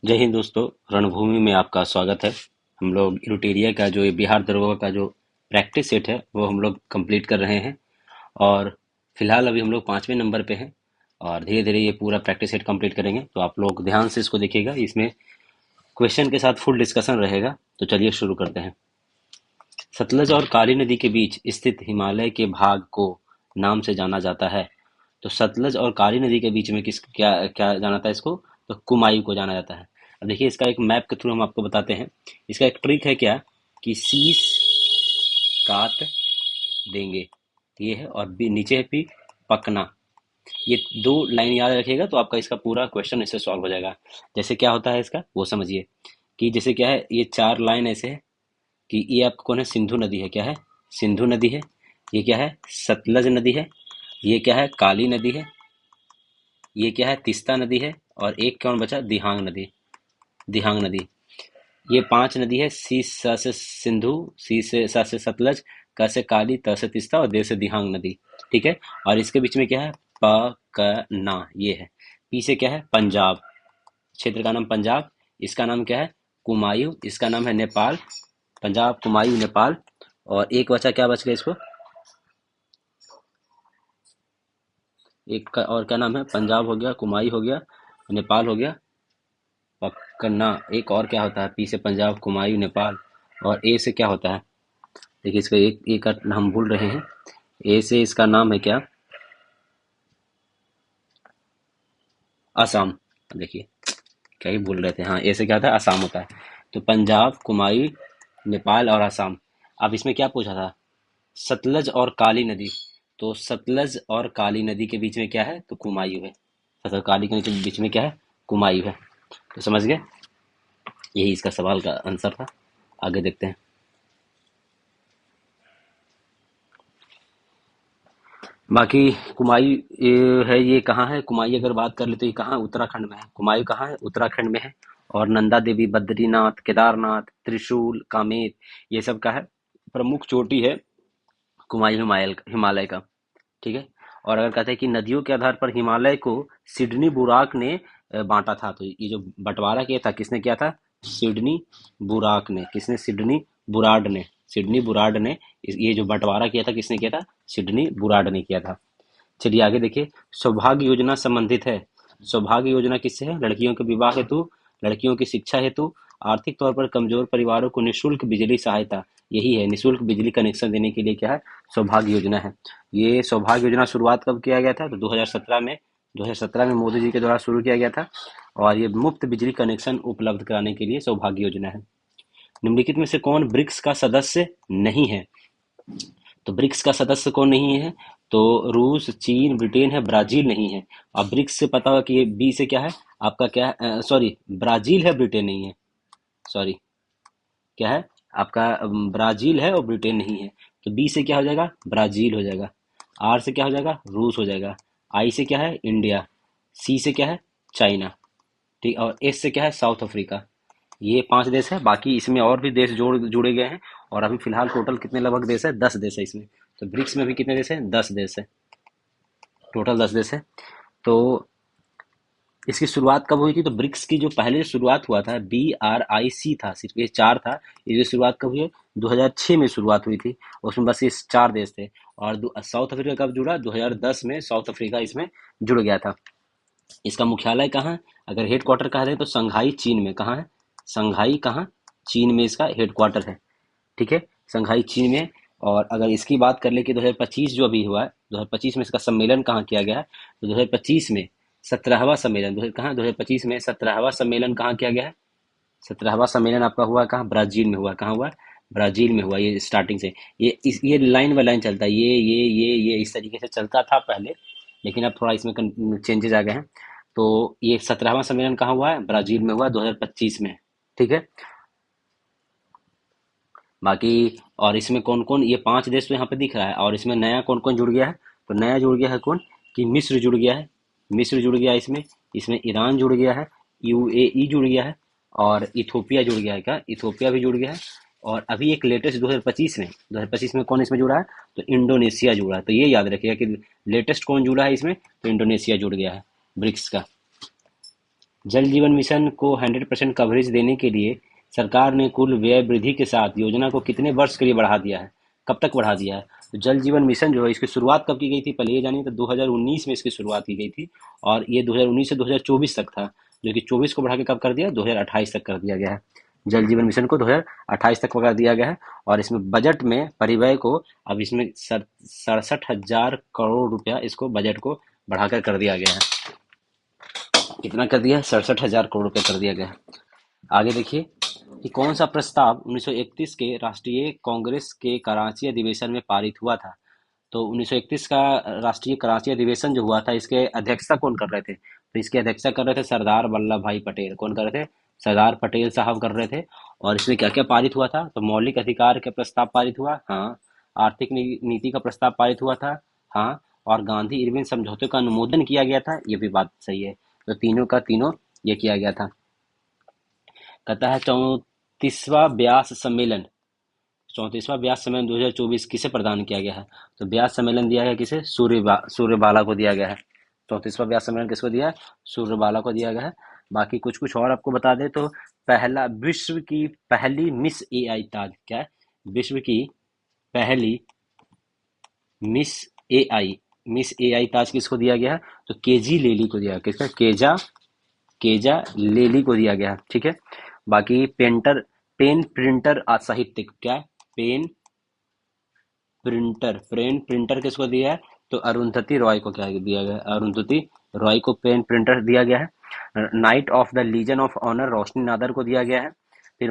जय हिंद दोस्तों। रणभूमि में आपका स्वागत है। हम लोग इलुटेरिया का जो ये बिहार दरोगा का जो प्रैक्टिस सेट है वो हम लोग कंप्लीट कर रहे हैं। और फिलहाल अभी हम लोग 5वें नंबर पे हैं और धीरे धीरे ये पूरा प्रैक्टिस सेट कंप्लीट करेंगे, तो आप लोग ध्यान से इसको देखिएगा। इसमें क्वेश्चन के साथ फुल डिस्कशन रहेगा। तो चलिए शुरू करते हैं। सतलज और काली नदी के बीच स्थित हिमालय के भाग को नाम से जाना जाता है। तो सतलज और काली नदी के बीच में किस क्या क्या जाना जाता है इसको? तो कुमायूं को जाना जाता है। अब देखिए, इसका एक मैप के थ्रू हम आपको बताते हैं। इसका एक ट्रिक है क्या, कि शीश काट देंगे, ये है, और नीचे है पी पकना। ये दो लाइन याद रखिएगा तो आपका इसका पूरा क्वेश्चन इससे सॉल्व हो जाएगा। जैसे क्या होता है इसका वो समझिए। कि जैसे क्या है, ये चार लाइन ऐसे है कि ये आपका कौन है, सिंधु नदी है। क्या है? सिंधु नदी है। ये क्या है? सतलज नदी है। ये क्या है? काली नदी है। ये क्या है? तीस्ता नदी है। और एक कौन बचा? दिहांग नदी। दिहांग नदी। ये पांच नदी है। सी स से सिंधु, सी से स से सतलज, क से काली, त से तीस्ता और दे से दिहांग नदी। ठीक है। और इसके बीच में क्या है? प क ना, ये है। पी से क्या है? पंजाब। क्षेत्र का नाम पंजाब। इसका नाम क्या है? कुमायूं। इसका नाम है नेपाल। पंजाब, कुमायूं, नेपाल। और एक बचा, क्या बच गया इसको? एक का और क्या नाम है? पंजाब हो गया, कुमायूं हो गया, नेपाल हो गया, पकना। एक और क्या होता है? पी से पंजाब, कुमायूं, नेपाल। और ए से क्या होता है? देखिए, इसका एक ए का हम भूल रहे हैं। ए से इसका नाम है क्या? असम। देखिए, क्या ही भूल रहे थे। हाँ, ए से क्या होता है? असम होता है। तो पंजाब, कुमायूं, नेपाल और असम। अब इसमें क्या पूछा था? सतलज और काली नदी। तो सतलज और काली नदी के बीच में क्या है? तो कुमायूं है। सतलज काली के बीच में क्या है? कुमायूं है। तो समझ गए? यही इसका सवाल का आंसर था। आगे देखते हैं। बाकी कुमायूं है, ये कहाँ है? कुमायूं अगर बात कर ले तो ये कहाँ है? उत्तराखंड में है। कुमायूं कहाँ है? उत्तराखंड में है। और नंदा देवी, बद्रीनाथ, केदारनाथ, त्रिशूल, कामेर, ये सब का है प्रमुख चोटी है कुमायूं हिमालय हिमालय का। ठीक है। और अगर कहते हैं कि नदियों के आधार पर हिमालय को सिडनी बुराक ने बांटा था, तो ये जो बंटवारा किया था किसने किया था? सिडनी बुराक ने। किसने? सिडनी बुराड ने। सिडनी बुराड ने ये जो बंटवारा किया था किसने किया था? सिडनी बुराड ने किया था। चलिए आगे देखिए। सौभाग्य योजना संबंधित है। सौभाग्य योजना किससे है? लड़कियों के विवाह हेतु, लड़कियों की शिक्षा हेतु, आर्थिक तौर पर कमजोर परिवारों को निःशुल्क बिजली सहायता। यही है, निःशुल्क बिजली कनेक्शन देने के लिए क्या है? सौभाग्य योजना है। ये सौभाग्य योजना शुरुआत कब किया गया था? तो 2017 में। 2017 में मोदी जी के द्वारा शुरू किया गया था। और ये मुफ्त बिजली कनेक्शन उपलब्ध कराने के लिए सौभाग्य योजना है। निम्नलिखित में से कौन ब्रिक्स का सदस्य नहीं है? तो ब्रिक्स का सदस्य कौन नहीं है? तो रूस, चीन, ब्रिटेन है, ब्राजील नहीं है। अब ब्रिक्स से पता होगा कि ये बी से क्या है? आपका क्या है? सॉरी, ब्राजील है, ब्रिटेन नहीं है। सॉरी, क्या है? आपका ब्राजील है और ब्रिटेन नहीं है। तो बी से क्या हो जाएगा? ब्राजील हो जाएगा। आर से क्या हो जाएगा? रूस हो जाएगा। आई से क्या है? इंडिया। सी से क्या है? चाइना। ठीक। और एस से क्या है? South Africa. ये पांच देश है। बाकी इसमें और भी देश जुड़े गए हैं। और अभी फिलहाल टोटल कितने लगभग देश है? 10 देश है इसमें। तो ब्रिक्स में भी कितने देश हैं? 10 देश है। टोटल 10 देश है। तो इसकी शुरुआत कब हुई थी? तो ब्रिक्स की जो पहले शुरुआत हुआ था, BRIC था, सिर्फ ये चार था। ये शुरुआत कब हुई है? 2006 में शुरुआत हुई थी। उसमें बस ये चार देश थे। और साउथ अफ्रीका कब जुड़ा? 2010 में साउथ अफ्रीका इसमें जुड़ गया था। इसका मुख्यालय कहाँ है? अगर हेड क्वार्टर कहा जाए तो संघाई चीन में। कहाँ है? संघाई कहाँ? चीन में इसका हेड क्वार्टर है। ठीक है। संघाई चीन में। और अगर इसकी बात कर ले कि 2025 जो अभी हुआ है, 2025 में इसका सम्मेलन कहाँ किया गया है? तो 2025 में 17वां सम्मेलन, कहाँ? 2025 में 17वां सम्मेलन कहाँ किया गया है? 17वां सम्मेलन आपका हुआ कहाँ? ब्राजील में हुआ। कहाँ हुआ? ब्राजील में हुआ। ये स्टार्टिंग से ये लाइन बाय लाइन चलता है। ये इस तरीके से चलता था पहले, लेकिन अब थोड़ा इसमें चेंजेस आ गए हैं। तो ये 17वां सम्मेलन कहाँ हुआ है? ब्राजील में हुआ, 2025 में। ठीक है। बाकी और इसमें कौन कौन, ये पांच देश तो यहाँ पे दिख रहा है। और इसमें नया कौन कौन जुड़ गया है? तो नया जुड़ गया है कौन? कि मिस्र जुड़ गया है। मिस्र जुड़ गया है इसमें। इसमें ईरान जुड़ गया है। UAE जुड़ गया है। और इथोपिया जुड़ गया है। क्या? इथोपिया भी जुड़ गया है। और अभी एक लेटेस्ट 2025 में कौन इसमें जुड़ा है? तो इंडोनेशिया जुड़ा है। तो ये याद रखिएगा कि लेटेस्ट कौन जुड़ा है इसमें? तो इंडोनेशिया जुड़ गया है ब्रिक्स का। जल जीवन मिशन को 100% कवरेज देने के लिए सरकार ने कुल व्यय वृद्धि के साथ योजना को कितने वर्ष के लिए बढ़ा दिया है, कब तक बढ़ा दिया है? तो जल जीवन मिशन जो है इसकी शुरुआत कब की गई थी, पहले ये जानिए। तो 2019 में इसकी शुरुआत की गई थी और ये 2019 से 2024 तक था, जो कि 24 को बढ़ा के कब कर दिया, 2028 तक कर दिया गया है। जल जीवन मिशन को 2028 तक कर दिया गया है और इसमें बजट में परिव्यय को अब इसमें 67,000 करोड़ रुपया इसको बजट को बढ़ाकर कर दिया गया है। कितना कर दिया है? 67,000 करोड़ रुपया कर दिया गया है। आगे देखिए कि कौन सा प्रस्ताव 1931 के राष्ट्रीय कांग्रेस के कराची अधिवेशन में पारित हुआ था। तो 1931 का राष्ट्रीय कराची अधिवेशन जो हुआ था, इसके अध्यक्षता कौन कर रहे थे? तो इसकी अध्यक्षता कर रहे थे सरदार वल्लभ भाई पटेल। कौन कर रहे थे? सरदार पटेल साहब कर रहे थे। और इसमें क्या क्या पारित हुआ था? तो मौलिक अधिकार का प्रस्ताव पारित हुआ, हाँ। आर्थिक नीति का प्रस्ताव पारित हुआ था, हाँ। और गांधी इरविन समझौते का अनुमोदन किया गया था, ये भी बात सही है। तो तीनों का तीनों ये किया गया था। कहता है 34वां ब्यास सम्मेलन 2024 किसे प्रदान किया गया है? तो ब्यास सम्मेलन दिया गया किसे? सूर्यबाला को दिया गया है। 34वां ब्यास सम्मेलन किसको दिया है? सूर्यबाला को दिया गया है। बाकी कुछ कुछ और आपको बता दें तो पहला विश्व की पहली मिस एआई ताज क्या है? विश्व की पहली मिस एआई मिस एआई ताज किसको दिया गया है? तो केजी लेली को दिया गया। किसका? केजा लेली को दिया गया। ठीक है। बाकी पेन प्रिंटर साहित्यिक क्या है? पेन प्रिंटर किसको दिया है? तो अरुंधति रॉय को क्या दिया गया है? अरुंधति रॉय को पेन प्रिंटर दिया गया है। Knight of the legion of honour Roshni Nadar को दिया गया है। फिर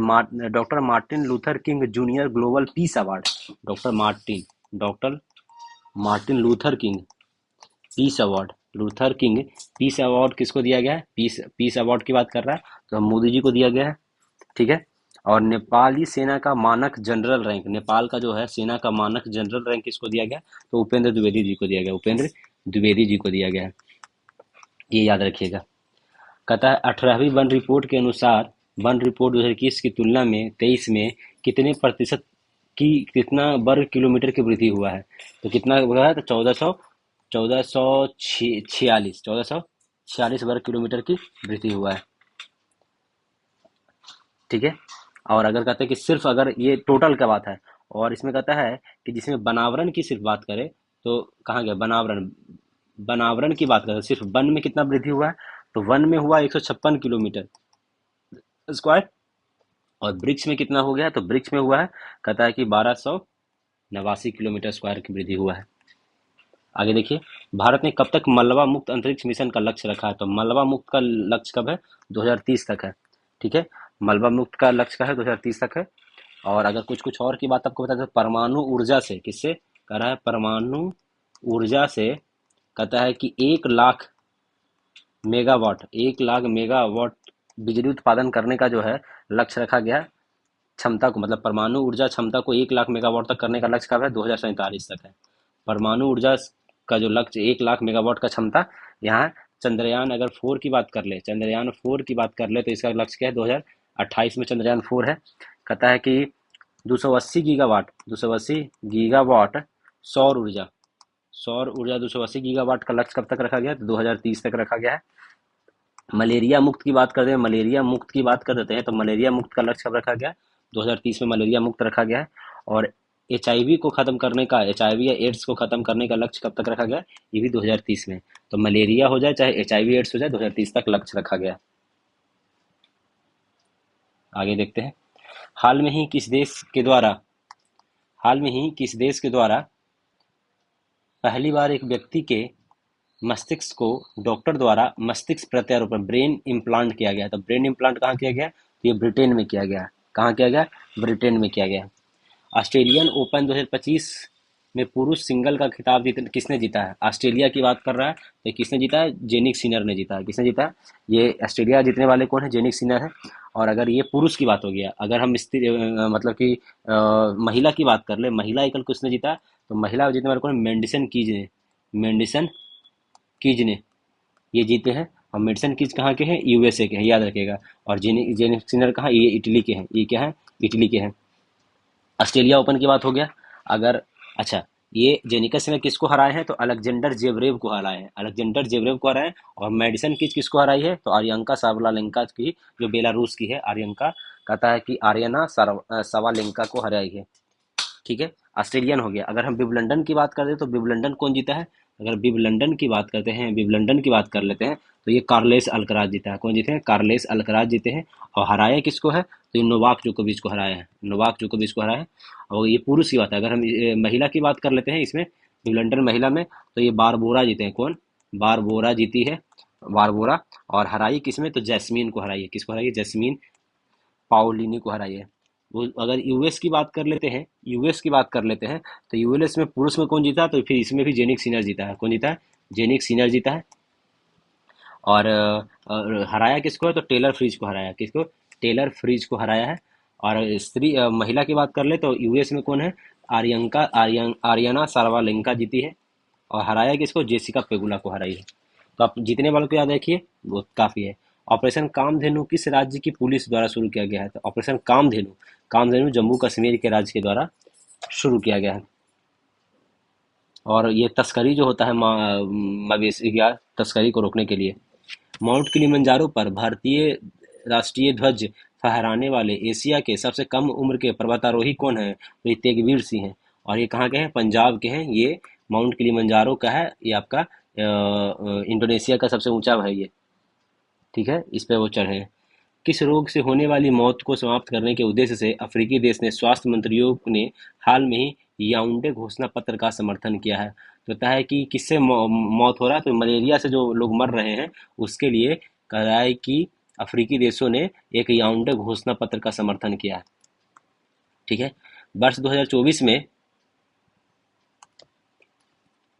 doctor Martin Luther King junior global peace award, doctor Martin Luther King peace award किसको दिया गया है? पीस अवार्ड की बात कर रहा है तो मोदी जी को दिया गया है। ठीक है। और नेपाली सेना का मानक जनरल रैंक, नेपाल का जो है सेना का मानक जनरल रैंक किसको दिया गया? तो उपेंद्र द्विवेदी जी को दिया गया। उपेंद्र द्विवेदी जी को दिया गया है, ये याद रखिएगा। कहता है 18वीं वन रिपोर्ट के अनुसार वन रिपोर्ट 2021 की तुलना में 23 में कितने प्रतिशत की कितना वर्ग किलोमीटर की वृद्धि हुआ है? तो कितना हुआ है? तो 1446 वर्ग किलोमीटर की वृद्धि हुआ है। ठीक है। और अगर कहते हैं कि सिर्फ अगर ये टोटल का बात है और इसमें कहता है कि जिसमें बनावरण की सिर्फ बात करें तो कहाँ गया बनावरण? बनावरण की बात करें सिर्फ वन में कितना वृद्धि हुआ है? तो वन में हुआ 156 किलोमीटर स्क्वायर। और वृक्ष में कितना हो गया? तो वृक्ष में हुआ है, कहता है कि 1289 किलोमीटर स्क्वायर की वृद्धि हुआ है। आगे देखिए, भारत ने कब तक मलबा मुक्त अंतरिक्ष मिशन का लक्ष्य रखा है? तो मलबा मुक्त का लक्ष्य कब है? 2030 तक है। ठीक है। मलबा मुक्त का लक्ष्य का है 2030 तक है। और अगर कुछ कुछ और की बात आपको बता दें, परमाणु ऊर्जा से किससे कह रहा है? परमाणु ऊर्जा से कहता है कि 1 लाख मेगावाट बिजली उत्पादन करने का जो है लक्ष्य रखा गया है। क्षमता को मतलब परमाणु ऊर्जा क्षमता को 1 लाख मेगावाट तक करने का लक्ष्य कब है? 2047 तक है। परमाणु ऊर्जा का जो लक्ष्य 1 लाख मेगावाट का क्षमता, यहाँ चंद्रयान अगर 4 की बात कर ले, तो इसका लक्ष्य क्या है? 2028 में चंद्रयान 4 है। कहता है कि 280 गीगावाट सौर ऊर्जा 280 गीगावाट का लक्ष्य कब तक रखा गया? तो 2030 तक रखा गया है। मलेरिया मुक्त की बात कर देते हैं तो मलेरिया मुक्त का लक्ष्य कब रखा गया? 2030 में मलेरिया मुक्त रखा गया है। और एचआईवी या एड्स को खत्म करने का लक्ष्य कब तक रखा गया? ये भी 2030 में। तो मलेरिया हो जाए चाहे एचआईवी एड्स हो जाए, 2030 तक लक्ष्य रखा गया। आगे देखते हैं। हाल में ही किस देश के द्वारा पहली बार एक व्यक्ति के मस्तिष्क को डॉक्टर द्वारा मस्तिष्क प्रत्यारोपण ब्रेन इम्प्लांट किया गया? तो ब्रेन इम्प्लांट कहाँ किया गया? तो ये ब्रिटेन में किया गया। कहाँ किया गया? ब्रिटेन में किया गया। ऑस्ट्रेलियन ओपन 2025 में पुरुष सिंगल का खिताब किसने जीता है? ऑस्ट्रेलिया की बात कर रहा है तो किसने जीता है? जेनिक सिनर ने जीता है। किसने जीता है? ये ऑस्ट्रेलिया जीतने वाले कौन है? जेनिक सिनर है। और अगर ये पुरुष की बात हो गया, अगर हम मतलब कि महिला की बात कर ले, महिला एकल किसने जीता? तो महिला जीतने वाले कौन है? मेंडिसन कीज ने ये जीते हैं। और मेडिसन कीज कहाँ के हैं? यूएसए के हैं, याद रखिएगा। और जेनिक सिनर कहाँ? ये इटली के हैं। ये क्या है? इटली के हैं। ऑस्ट्रेलिया ओपन की बात हो गया। अगर अच्छा ये जेनिकस ने किसको हराए हैं? तो अलेक्जेंडर जेवरेव को हराए हैं, अलेक्जेंडर जेवरेव को हराए हैं। और मेडिसन किसको हराई है? तो आर्यंका सावलालेंका की, जो बेलारूस की है, आर्यंका कहता है कि आर्यना सवालेंका को हराई है। ठीक है, ऑस्ट्रेलियन हो गया। अगर हम विबलंडन की बात करते हैं तो विबलंडन कौन जीता है? अगर विबलंडन की बात करते हैं, विबलंडन की बात कर लेते हैं, तो ये कार्लेस अल्कराज जीता है। कौन जीते हैं? कार्लेस अल्कराज जीते हैं। और हराया किसको है? तो ये नोवाक जोकोविच को हराया है, नोवाक जोकोविच को हराया है। और ये पुरुष की बात है। अगर हम महिला की बात कर लेते हैं इसमें, विबलंडन महिला में, तो ये बारबोरा जीते हैं। कौन? बारबोरा जीती है, बारबोरा। और हराई किसमें? तो जैस्मीन को हराई है। किसको हराई है? जैस्मीन पाओलिनी को हराई है। वो अगर यूएस की बात कर लेते हैं, यूएस की बात कर लेते हैं, तो यूएस में पुरुष में कौन जीता? तो फिर इसमें भी जेनिक सिनर जीता है। कौन जीता है? जेनिक सिनर जीता है। और हराया किसको है? तो टेलर फ्रीज को हराया। किसको? टेलर फ्रीज को हराया है। और महिला की बात कर ले तो यूएस में कौन है? आर्यना सारावालेंका जीती है। और हराया किसको? जेसिका पेगुला को हराई है। तो आप जीतने वालों को याद रखिए, वो काफी है। ऑपरेशन कामधेनु किस राज्य की पुलिस द्वारा शुरू किया गया है? तो ऑपरेशन कामधेनु, कामधेनु जम्मू कश्मीर के राज्य के द्वारा शुरू किया गया है। और ये तस्करी जो होता है मवेशी या तस्करी को रोकने के लिए। माउंट किलिमंजारो पर भारतीय राष्ट्रीय ध्वज फहराने वाले एशिया के सबसे कम उम्र के पर्वतारोही कौन है? तो ये तेगवीर सिंह हैं। और ये कहाँ के हैं? पंजाब के हैं। ये माउंट किलिमंजारो का है, ये आपका इंडोनेशिया का सबसे ऊंचा है ये। ठीक है, इस पे वो चढ़े हैं। किस रोग से होने वाली मौत को समाप्त करने के उद्देश्य से अफ्रीकी देश ने स्वास्थ्य मंत्रियों ने हाल में ही याओंडे घोषणा पत्र का समर्थन किया है? तो कहता है कि किससे मौत हो रहा है? तो मलेरिया से जो लोग मर रहे हैं उसके लिए कह रहा है कि अफ्रीकी देशों ने एक याओंडे घोषणा पत्र का समर्थन किया है। ठीक है, वर्ष 2024 में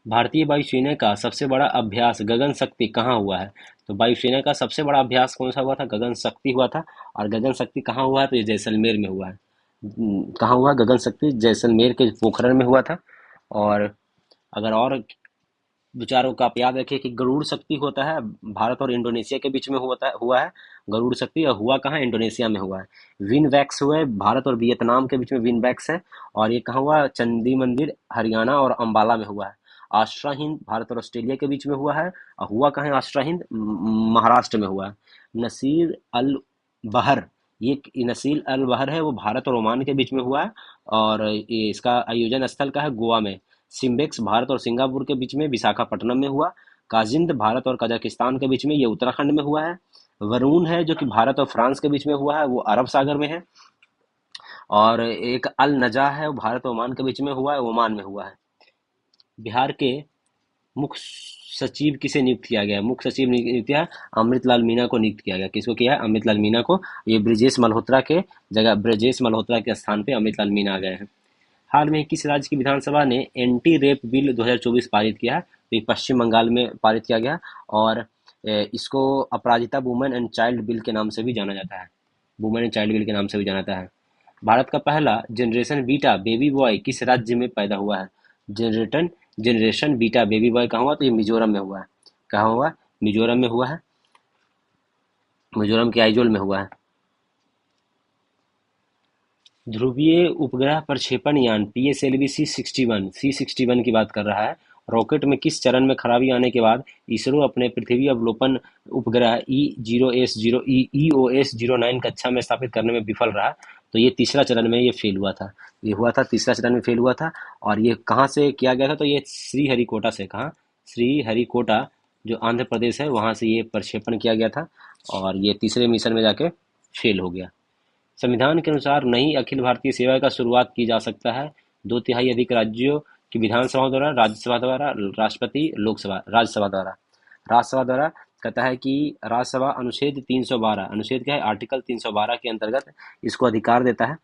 भारतीय वायुसेना का सबसे बड़ा अभ्यास गगन शक्ति कहाँ हुआ है? तो वायुसेना का सबसे बड़ा अभ्यास कौन सा हुआ था? गगन शक्ति हुआ था। और गगन शक्ति कहाँ हुआ है? तो ये जैसलमेर में हुआ है। कहाँ हुआ? गगन शक्ति जैसलमेर के पोखरण में हुआ था। और अगर और विचारों का आप याद रखिए कि गरुड़ शक्ति होता है भारत और इंडोनेशिया के बीच में हुआ है गरुड़ शक्ति। और हुआ कहाँ? इंडोनेशिया में हुआ है। विन वैक्स हुआ है भारत और वियतनाम के बीच में, विन वैक्स है। और ये कहाँ हुआ? चंडी मंदिर हरियाणा और अंबाला में हुआ है। आश्रा हिंद भारत और ऑस्ट्रेलिया के बीच में हुआ है। और हुआ कहाँ है आश्रा हिंद? महाराष्ट्र में हुआ है। नसीर अल बहर, ये नसीर अल बहर है, वो भारत और ओमान के बीच में हुआ है। और ये इसका आयोजन स्थल का है गोवा में। सिम्बेक्स भारत और सिंगापुर के बीच में विशाखापट्टनम में हुआ। काजिंद भारत और कजाकिस्तान के बीच में, ये उत्तराखंड में हुआ है। वरुण है जो कि भारत और फ्रांस के बीच में हुआ है, वो अरब सागर में है। और एक अल नजा है, वो भारत और ओमान के बीच में हुआ है, ओमान में हुआ है। बिहार के मुख्य सचिव किसे नियुक्त किया गया है? मुख्य सचिव नियुक्त किया है अमृतलाल मीना को नियुक्त किया गया। किसको किया है? अमृतलाल मीना को। ये ब्रजेश मल्होत्रा के जगह, ब्रजेश मल्होत्रा के स्थान पे अमृतलाल मीना आ गए हैं। हाल में किस राज्य की विधानसभा ने एंटी रेप बिल 2024 पारित किया है? तो ये पश्चिम बंगाल में पारित किया गया। और इसको अपराजिता वुमेन एंड चाइल्ड बिल के नाम से भी जाना जाता है। वुमेन एंड चाइल्ड बिल के नाम से भी जाना जाता है। भारत का पहला जनरेशन बीटा बेबी बॉय किस राज्य में पैदा हुआ है? जनरेटन जनरेशन बीटा बेबी बॉय कहाँ हुआ? तो ये मिजोरम में हुआ है। कहाँ हुआ? मिजोरम में हुआ है। मिजोरम के आइजोल में हुआ है। ध्रुवीय उपग्रह प्रक्षेपण यान पीएसएलवी सी-61 की बात कर रहा है। रॉकेट में किस चरण में खराबी आने के बाद इसरो अपने पृथ्वी अवलोकन उपग्रह ईओएस-09 कक्षा में स्थापित करने में विफल रहा? तो ये तीसरा चरण में ये फेल हुआ था। ये हुआ था तीसरा चरण में फेल हुआ था। और ये कहाँ से किया गया था? तो ये श्रीहरिकोटा से। कहाँ? श्रीहरिकोटा जो आंध्र प्रदेश है, वहां से ये प्रक्षेपण किया गया था। और ये तीसरे मिशन में जाके फेल हो गया। संविधान के अनुसार नई अखिल भारतीय सेवा का शुरुआत की जा सकता है दो तिहाई अधिक राज्यों की विधानसभाओं द्वारा, राज्यसभा द्वारा, राष्ट्रपति, लोकसभा, राज्यसभा द्वारा। राज्यसभा द्वारा कहता है कि राज्यसभा अनुच्छेद 312, अनुच्छेद क्या है? आर्टिकल 312 के अंतर्गत इसको अधिकार देता है।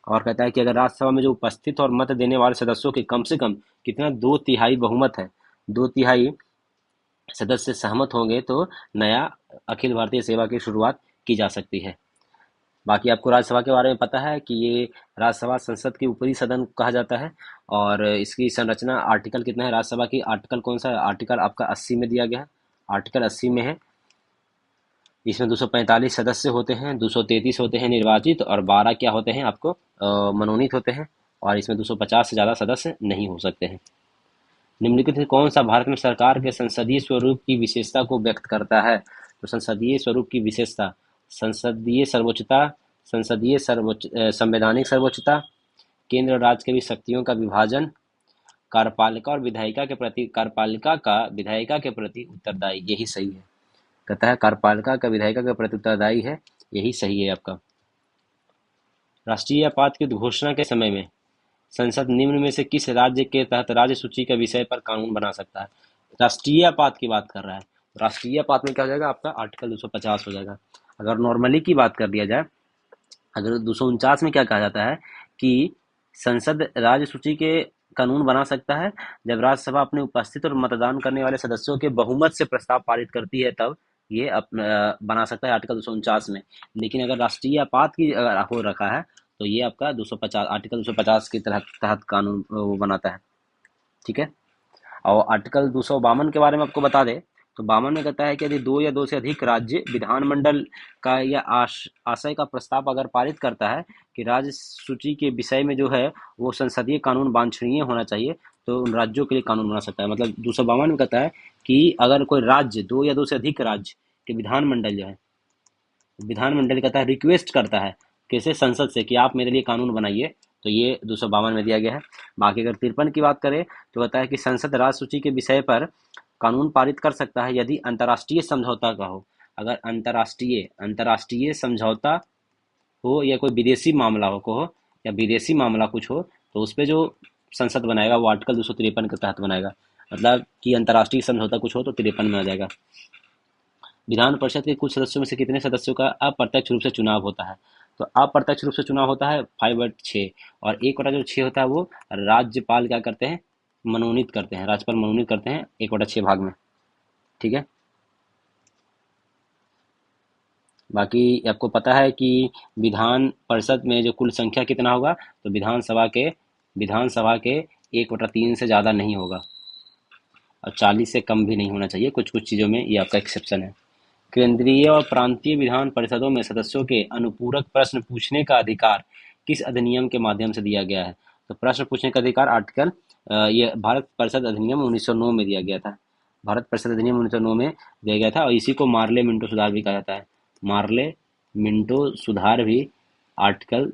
और कहता है कि अगर राज्यसभा में जो उपस्थित और मत देने वाले सदस्यों के कम से कम कितना, दो तिहाई बहुमत है, दो तिहाई सदस्य सहमत होंगे, तो नया अखिल भारतीय सेवा की शुरुआत की जा सकती है। बाकी आपको राज्यसभा के बारे में पता है कि ये राज्यसभा संसद के ऊपरी सदन कहा जाता है। और इसकी संरचना, आर्टिकल कितना है राज्यसभा की? आर्टिकल कौन सा है? आर्टिकल आपका 80 में दिया गया है। आर्टिकल 80 में है। इसमें 245 सदस्य होते हैं, 233 होते हैं निर्वाचित, और 12 क्या होते हैं? आपको मनोनीत होते हैं। और इसमें 250 से ज़्यादा सदस्य नहीं हो सकते हैं। निम्नलिखित में कौन सा भारत में सरकार के संसदीय स्वरूप की विशेषता को व्यक्त करता है? तो संसदीय स्वरूप की विशेषता, संसदीय सर्वोच्चता, संवैधानिक सर्वोच्चता, केंद्र और राज्य के बीच शक्तियों का विभाजन, कार्यपालिका का विधायिका के प्रति उत्तरदायी। यही सही है। कहता है कार्यपालिका का विधायिका के प्रति उत्तरदायी है, यही सही है आपका। राष्ट्रीय आपात की घोषणा के समय में संसद निम्न में से किस राज्य के तहत राज्य सूची के विषय पर कानून बना सकता है? राष्ट्रीय आपात की बात कर रहा है। राष्ट्रीय आपात में क्या हो जाएगा आपका? आर्टिकल 250 हो जाएगा। अगर नॉर्मली की बात कर दिया जाए, अगर 249 में क्या कहा जाता है कि संसद राज्य सूची के कानून बना सकता है जब राज्यसभा अपने उपस्थित और मतदान करने वाले सदस्यों के बहुमत से प्रस्ताव पारित करती है, तब ये बना सकता है आर्टिकल 249 में। लेकिन अगर राष्ट्रीय आपात की अगर हो रखा है तो ये आपका 250 आर्टिकल 250 के तहत कानून वो बनाता है। ठीक है। और आर्टिकल 252 के बारे में आपको बता दें तो 52 में कहता है कि यदि 2 या 2 से अधिक राज्य विधानमंडल का या आशय का प्रस्ताव अगर पारित करता है कि राज्य सूची के विषय में जो है वो संसदीय कानून वांछनीय होना चाहिए, तो उन राज्यों के लिए कानून बना सकता है। मतलब 252 में कहता है कि अगर कोई राज्य 2 या 2 से अधिक राज्य के विधानमंडल जो है, विधानमंडल कहता है रिक्वेस्ट करता है कैसे संसद से कि आप मेरे लिए कानून बनाइए, तो ये 252 में दिया गया है। बाकी अगर 53 की बात करें तो कहता है कि संसद राज्य सूची के विषय पर कानून पारित कर सकता है यदि अंतर्राष्ट्रीय समझौता का हो। अगर अंतर्राष्ट्रीय समझौता हो या कोई विदेशी मामला हो या विदेशी मामला कुछ हो, तो उस पर जो संसद बनाएगा वो आर्टिकल 253 के तहत बनाएगा। मतलब कि अंतर्राष्ट्रीय समझौता कुछ हो तो 53 में आ जाएगा। विधान परिषद के कुल सदस्यों में से कितने सदस्यों का अप्रत्यक्ष रूप से चुनाव होता है? तो अप्रत्यक्ष रूप से चुनाव होता है 5/6, और 1/6 होता है वो राज्यपाल क्या करते हैं? मनोनीत करते हैं। राज्यपाल मनोनीत करते हैं 1/6 भाग में। ठीक है। बाकी आपको पता है कि विधान परिषद में जो कुल संख्या कितना होगा, तो विधानसभा के 1/3 से ज़्यादा नहीं होगा और 40 से कम भी नहीं होना चाहिए। कुछ कुछ चीज़ों में ये आपका एक्सेप्शन है। केंद्रीय और प्रांतीय विधान परिषदों में सदस्यों के अनुपूरक प्रश्न पूछने का अधिकार किस अधिनियम के माध्यम से दिया गया है? तो प्रश्न पूछने का अधिकार आर्टिकल ये भारत परिषद अधिनियम 1909 में दिया गया था। भारत परिषद अधिनियम 1909 में दिया गया था और इसी को मार्ले मिंटो सुधार भी कहा जाता है। मार्ले मिंटो सुधार भी आर्टिकल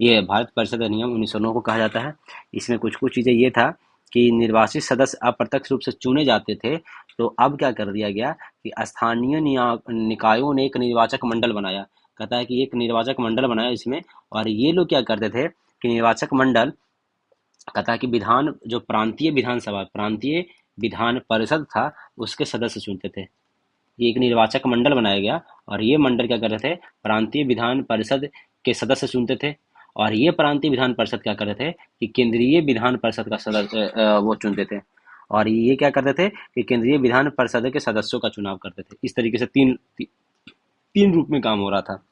ये भारत परिषद अधिनियम 1909 को कहा जाता है। इसमें कुछ कुछ चीज़ें ये था कि निर्वाचित सदस्य अप्रत्यक्ष रूप से चुने जाते थे, तो अब क्या कर दिया गया कि स्थानीय निकायों ने एक निर्वाचक मंडल बनाया। कहता है कि एक निर्वाचक मंडल बनाया इसमें, और ये लोग क्या करते थे कि निर्वाचक मंडल कहता है कि प्रांतीय विधान परिषद था उसके सदस्य चुनते थे। ये एक निर्वाचक मंडल बनाया गया और ये मंडल क्या करते थे? प्रांतीय विधान परिषद के सदस्य चुनते थे, और ये प्रांतीय विधान परिषद क्या करते थे कि केंद्रीय विधान परिषद का सदस्य वो चुनते थे, और ये क्या करते थे कि केंद्रीय विधान परिषद के सदस्यों का चुनाव करते थे। इस तरीके से तीन रूप में काम हो रहा था।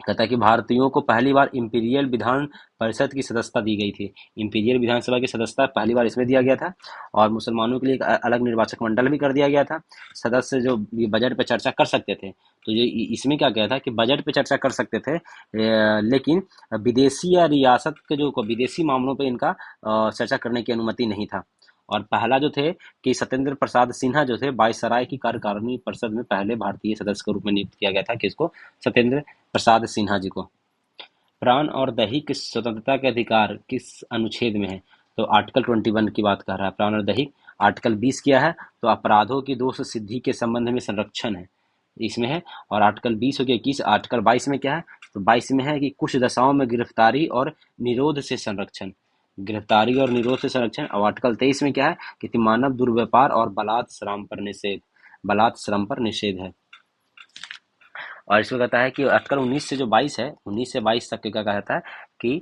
कहता है कि भारतीयों को पहली बार इंपीरियल विधान परिषद की सदस्यता दी गई थी। इंपीरियल विधानसभा की सदस्यता पहली बार इसमें दिया गया था, और मुसलमानों के लिए एक अलग निर्वाचक मंडल भी कर दिया गया था। सदस्य जो बजट पे चर्चा कर सकते थे, तो ये इसमें क्या किया था कि बजट पे चर्चा कर सकते थे, लेकिन विदेशी या रियासत के जो विदेशी मामलों पे इनका चर्चा करने की अनुमति नहीं था। और पहला जो थे कि सत्येंद्र प्रसाद सिन्हा जो थे वायसराय की कार्यकारिणी परिषद में पहले भारतीय सदस्य के रूप में नियुक्त किया गया था। किसको? सत्येंद्र प्रसाद सिन्हा जी को। प्राण और दैहिक स्वतंत्रता के अधिकार किस अनुच्छेद में है? तो आर्टिकल 21 की बात कर रहा है। प्राण और दैहिक आर्टिकल 20 किया है, तो अपराधों की दोष सिद्धि के संबंध में संरक्षण है इसमें है। और आर्टिकल 20 हो गया 21। आर्टिकल 22 में क्या है? तो 22 में है कि कुछ दशाओं में गिरफ्तारी और निरोध से संरक्षण। गिरफ्तारी और निरोध से संरक्षण। और आर्टिकल 23 में क्या है कि मानव दुर्व्यापार और बलात् श्रम पर निषेध है। और इसमें कहता है कि आर्टिकल 19 से जो 22 है, 19 से 22 तक क्या कहता है कि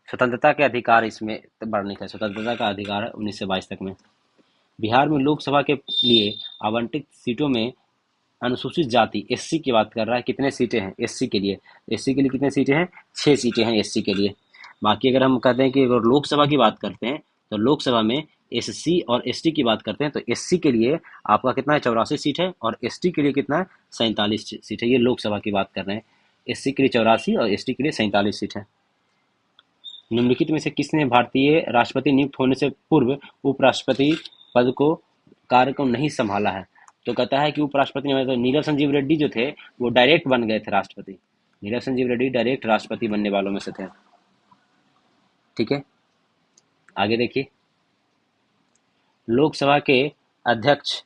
स्वतंत्रता के अधिकार इसमें वर्णित है। स्वतंत्रता का अधिकार है 19 से 22 तक में। बिहार में लोकसभा के लिए आवंटित सीटों में अनुसूचित जाति एससी की बात कर रहा है। कितने सीटें हैं एससी के लिए? एससी के लिए कितने सीटें हैं? 6 सीटें हैं एससी के लिए। बाकी अगर हम कहते हैं कि अगर लोकसभा की बात करते हैं तो लोकसभा में एससी और एसटी की बात करते हैं, तो एससी के लिए आपका कितना है? 84 सीट है, और एसटी के लिए कितना है? 47 सीट है। ये लोकसभा की बात कर रहे हैं। एससी के लिए 84 और एसटी के लिए 47 सीट है। निम्नलिखित में से किसने भारतीय राष्ट्रपति नियुक्त होने से पूर्व उपराष्ट्रपति पद को कार्य को नहीं संभाला है? तो कहता है कि उपराष्ट्रपति ने, तो नीरव संजीव रेड्डी जो थे वो डायरेक्ट बन गए थे राष्ट्रपति। नीरव संजीव रेड्डी डायरेक्ट राष्ट्रपति बनने वालों में से थे। ठीक है, आगे देखिए। लोकसभा के अध्यक्ष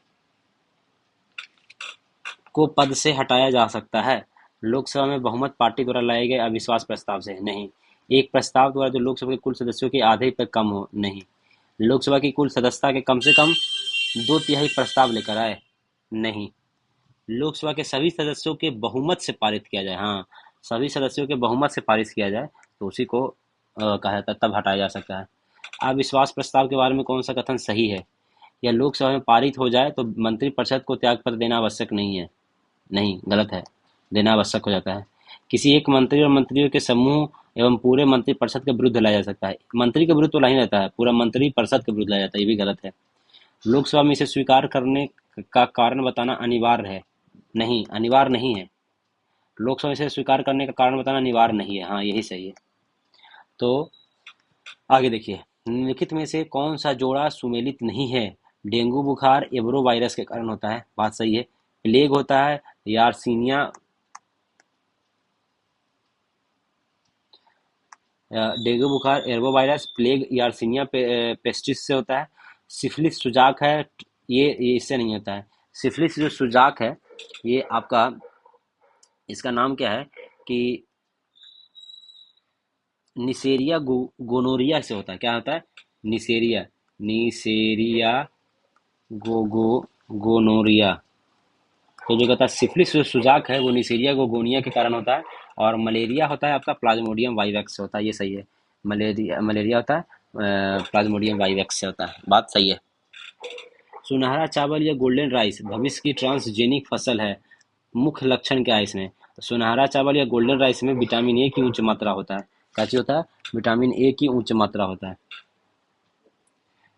को पद से हटाया जा सकता है। लोकसभा में बहुमत पार्टी द्वारा लाए गए अविश्वास प्रस्ताव से नहीं। एक प्रस्ताव द्वारा जो लोकसभा के कुल सदस्यों के आधे पर कम हो नहीं। लोकसभा की कुल सदस्यता के कम से कम 2/3 प्रस्ताव लेकर आए नहीं। लोकसभा के सभी सदस्यों के बहुमत से पारित किया जाए, हाँ, सभी सदस्यों के बहुमत से पारित किया जाए तो उसी को कहा जाता है, तब हटाया जा सकता है। अविश्वास प्रस्ताव के बारे में कौन सा कथन सही है? या लोकसभा में पारित हो जाए तो मंत्रिपरिषद को त्यागपत्र देना आवश्यक नहीं है। नहीं, गलत है, देना आवश्यक हो जाता है। किसी एक मंत्री और मंत्रियों के समूह एवं पूरे मंत्रिपरिषद के विरुद्ध लाया जा सकता है। मंत्री के विरुद्ध तो नहीं रहता है, पूरा मंत्रिपरिषद के विरुद्ध लाया जाता है, ये भी गलत है। लोकसभा में इसे स्वीकार करने का कारण बताना अनिवार्य है। नहीं, अनिवार्य नहीं है। लोकसभा में इसे स्वीकार करने का कारण बताना अनिवार्य नहीं है, हाँ, यही सही है। तो आगे देखिए, निम्नलिखित में से कौन सा जोड़ा सुमेलित नहीं है? डेंगू बुखार एबरो वायरस के कारण होता है, बात सही है। प्लेग होता है, यारसीनिया डेंगू बुखार एर्बो वायरस, प्लेग यारसीनिया पेस्टिस से होता है। सिफिलिस सुजाक है, ये इससे नहीं होता है। सिफिलिस जो सुजाक है ये आपका, इसका नाम क्या है कि निसेरिया गोनोरिया से होता है। क्या होता है? Neisseria, Neisseria gonorrhoea. तो जो कहता है सिफिलिस जो सुजाक है वो निसेरिया गोगोनिया के कारण होता है। और मलेरिया होता है आपका प्लाज्मोडियम वाइवेक्स से होता है, ये सही है। मलेरिया होता है प्लाज्मोडियम वाइवेक्स से होता है, बात सही है। सुनहरा चावल या गोल्डन राइस भविष्य की ट्रांसजेनिक फसल है, मुख्य लक्षण क्या है इसमें? तो सुनहरा चावल या गोल्डन राइस में विटामिन ए की उच्च मात्रा होता है। क्या चीज होता है? विटामिन ए की उच्च मात्रा होता है।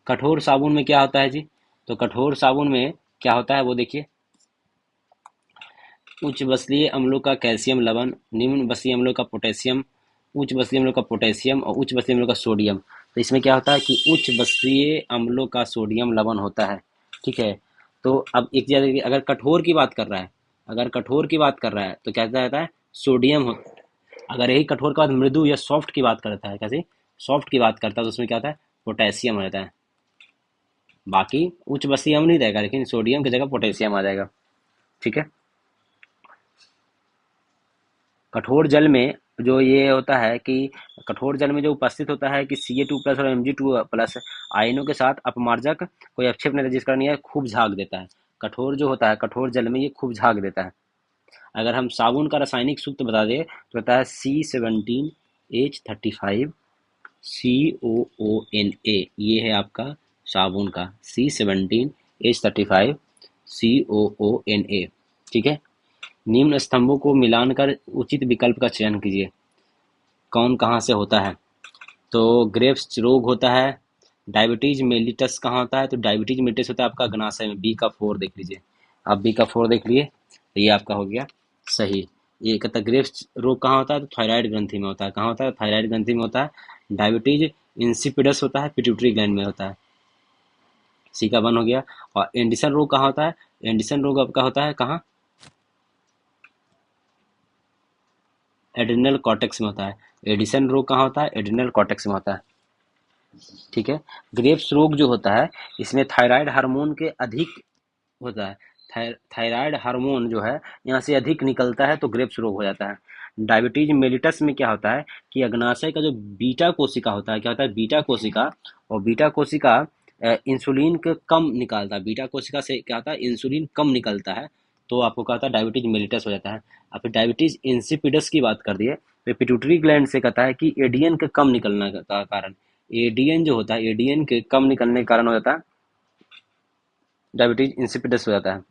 कठोर साबुन में क्या होता है जी? तो कठोर साबुन में क्या होता है वो देखिए। उच्च बसलीय अम्लों का कैल्शियम लवण, निम्न बसलीय अम्लों का पोटेशियम, उच्च बसलीय अम्लों का पोटेशियम और उच्च बसलीय अम्लों का सोडियम। तो इसमें क्या होता है कि उच्च बसलीय अम्लों का सोडियम लवण होता है। ठीक है, तो अब एक चीज, अगर कठोर की बात कर रहा है, अगर कठोर की बात कर रहा है तो क्या रहता है? सोडियम हो। अगर यही कठोर के बाद मृदु या सॉफ्ट की बात करता है, कैसे सॉफ्ट की बात करता है, तो उसमें क्या होता है? पोटेशियम रहता है। बाकी उच्च बसलीय अम्ल नहीं रहेगा, लेकिन सोडियम की जगह पोटेशियम आ जाएगा। ठीक है, कठोर जल में जो ये होता है कि कठोर जल में जो उपस्थित होता है कि Ca2+ और Mg2+ आयनों के साथ अपमार्जक कोई अवक्षेप नहीं रहता, जिस कारण यह खूब झाग देता है। कठोर जो होता है कठोर जल में ये खूब झाग देता है। अगर हम साबुन का रासायनिक सूत्र बता दें तो होता है C17H35 COONA। ये है आपका साबुन का C17H35 COONA। ठीक है, निम्न स्तंभों को मिलानकर उचित विकल्प का चयन कीजिए। कौन कहाँ से होता है? तो ग्रेव्स रोग होता है। डायबिटीज मेलिटस कहाँ होता है? तो डायबिटीज मेलिटस होता है आपका अग्नाशय में, बी का 4 देख लीजिए। आप बी का 4 देख लिए तो ये आपका हो गया सही। ये कहता है ग्रेव्स रोग कहाँ होता है? तो थायराइड ग्रंथि में होता है। कहाँ होता है? थायराइड ग्रंथि में होता है। डायबिटीज इंसिपिडस होता है, पिट्यूटरी ग्लैंड में होता है। सी का 1 हो गया। और एंडिसन रोग कहाँ होता है? एंडिसन रोग आपका होता है कहाँ? एड्रिनल कॉर्टेक्स में होता है। एडिसन रोग कहाँ होता है? एड्रिनल कॉर्टेक्स में होता है। ठीक है, ग्रेव्स रोग जो होता है इसमें थायराइड हार्मोन के अधिक होता है। थायराइड हार्मोन जो है यहाँ से अधिक निकलता है तो ग्रेव्स रोग हो जाता है। डायबिटीज मेलिटस में क्या होता है कि अग्नाशय का जो बीटा कोशिका होता है, क्या होता है? बीटा कोशिका। और बीटा कोशिका इंसुलिन के कम निकालता है। बीटा कोशिका से क्या होता है? इंसुलिन कम निकलता है, तो आपको क्या होता है? डायबिटीज मेलिटस हो जाता है। अब फिर डायबिटीज इंसिपिडस की बात कर दिए तो पिट्यूटरी ग्लैंड से कहता है कि एडीएन के कम निकलने का कारण, एडीएन जो होता है एडीएन के कम निकलने के कारण हो जाता है डायबिटीज इंसिपिडस हो जाता है।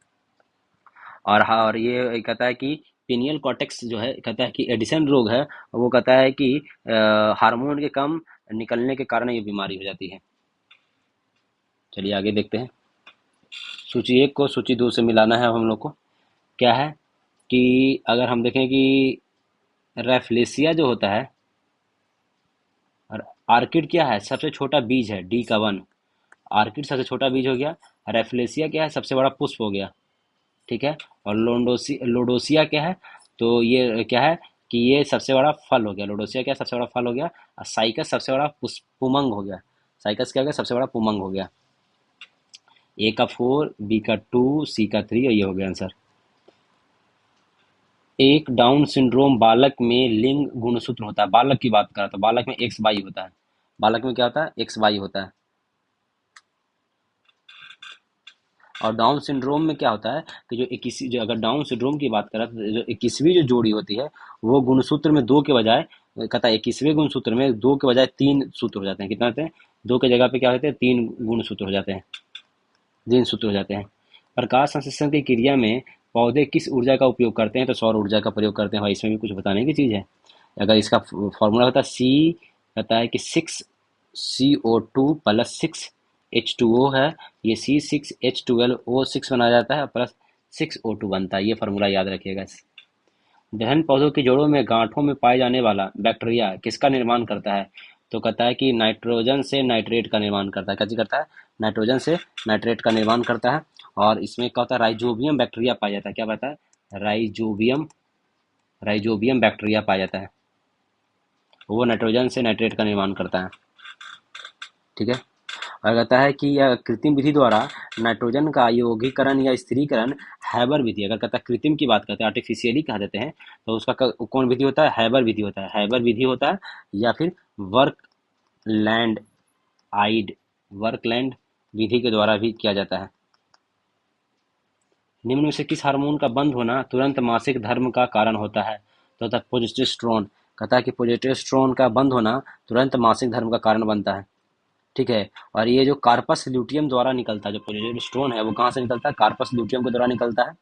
और हाँ, और ये कहता है कि पिनियल कॉर्टेक्स जो है कहता है कि एडिसन रोग है, वो कहता है कि हार्मोन के कम निकलने के कारण ये बीमारी हो जाती है। चलिए आगे देखते हैं। सूची 1 को सूची 2 से मिलाना है हम लोग को। क्या है कि अगर हम देखें कि रेफ्लेसिया जो होता है, आर्किड क्या है? सबसे छोटा बीज है, डी का 1। आर्किड सबसे छोटा बीज हो गया। रेफलेसिया क्या है? सबसे बड़ा पुष्प हो गया। ठीक है। और लोडोसिया क्या है? तो ये क्या है कि ये सबसे बड़ा फल हो गया। लोडोसिया क्या है? सबसे बड़ा फल हो गया। और साइकस सबसे बड़ा पुमंग हो गया। साइकस क्या हो गया? सबसे बड़ा पुमंग हो गया। ए का 4, बी का 2, सी का 3, और ये हो गया आंसर। एक डाउन सिंड्रोम बालक में लिंग गुणसूत्र होता है। बालक की बात करा तो बालक में एक्स वाई होता है। बालक में क्या होता है? एक्स वाई होता है। और डाउन सिंड्रोम में क्या होता है कि जो 21 जो अगर डाउन सिंड्रोम की बात करें तो जो 21वीं जो जोड़ी होती है वो गुणसूत्र में दो के बजाय, कहता है 21वें गुणसूत्र में दो के बजाय तीन सूत्र हो जाते हैं। कितना होते हैं? दो के जगह पे क्या होते हैं? तीन गुणसूत्र हो जाते हैं। तीन सूत्र हो जाते हैं। प्रकाश संश्लेषण की क्रिया में पौधे किस ऊर्जा का उपयोग करते हैं? तो सौर ऊर्जा का प्रयोग करते हैं। भाई इसमें भी कुछ बताने की चीज़ है। अगर इसका फॉर्मूला होता है सी, कहता है कि 6CO2 + 6H2O है। ये C6H12O6 बनाया जाता है, प्लस 6O2 बनता है। ये फार्मूला याद रखिएगा। दलहन पौधों की जड़ों में गांठों में पाए जाने वाला बैक्टीरिया किसका निर्माण करता है? तो कहता है कि नाइट्रोजन से नाइट्रेट का निर्माण करता है। क्या चीज करता है? नाइट्रोजन से नाइट्रेट का निर्माण करता है। और इसमें क्या होता है? राइजोबियम बैक्टीरिया पाया जाता है। क्या पाता है? राइजोबियम राइजोबियम बैक्टीरिया पाया जाता है। वो नाइट्रोजन से नाइट्रेट का निर्माण करता है। ठीक है। और कहता है कि यह कृत्रिम विधि द्वारा नाइट्रोजन का यौगिकीकरण या स्थिरीकरण हैबर विधि। अगर कहता है कृत्रिम की बात करते हैं, आर्टिफिशियली कह देते हैं, तो उसका कौन विधि होता है? हैबर विधि होता है। हैबर विधि होता है या फिर वर्क लैंड आइड वर्कलैंड विधि के द्वारा भी किया जाता है। निम्न में से किस हार्मोन का बंद होना तुरंत मासिक धर्म का कारण होता है? तो होता है प्रोजेस्टेरोन। कहता है कि प्रोजेस्टेरोन का बंद होना तुरंत मासिक धर्म का कारण बनता है। ठीक है। और ये जो कार्पस ल्यूटियम द्वारा निकलता है, जो प्रोजेस्टेरोन है वो कहाँ से निकलता है? कार्पस ल्यूटियम के द्वारा निकलता है।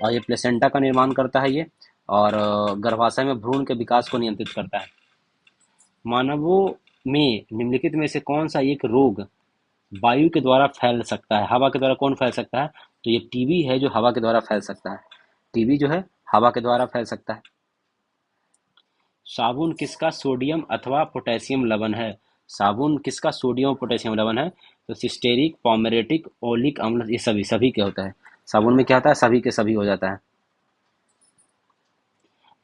और ये प्लेसेंटा का निर्माण करता है ये। और गर्भाशय में भ्रूण के विकास को नियंत्रित करता है। मानवों में निम्नलिखित में से कौन सा एक रोग वायु के द्वारा फैल सकता है? हवा के द्वारा कौन फैल सकता है? तो ये टीबी है जो हवा के द्वारा फैल सकता है। टीबी जो है हवा के द्वारा फैल सकता है। साबुन किसका सोडियम अथवा पोटेशियम लवण है? साबुन किसका सोडियम और पोटेशियम लवण है? तो सिस्टेरिक, पॉमेरेटिक, ओलिक अम्ल, ये सभी सभी के होता है। साबुन में क्या होता है? सभी के सभी हो जाता है।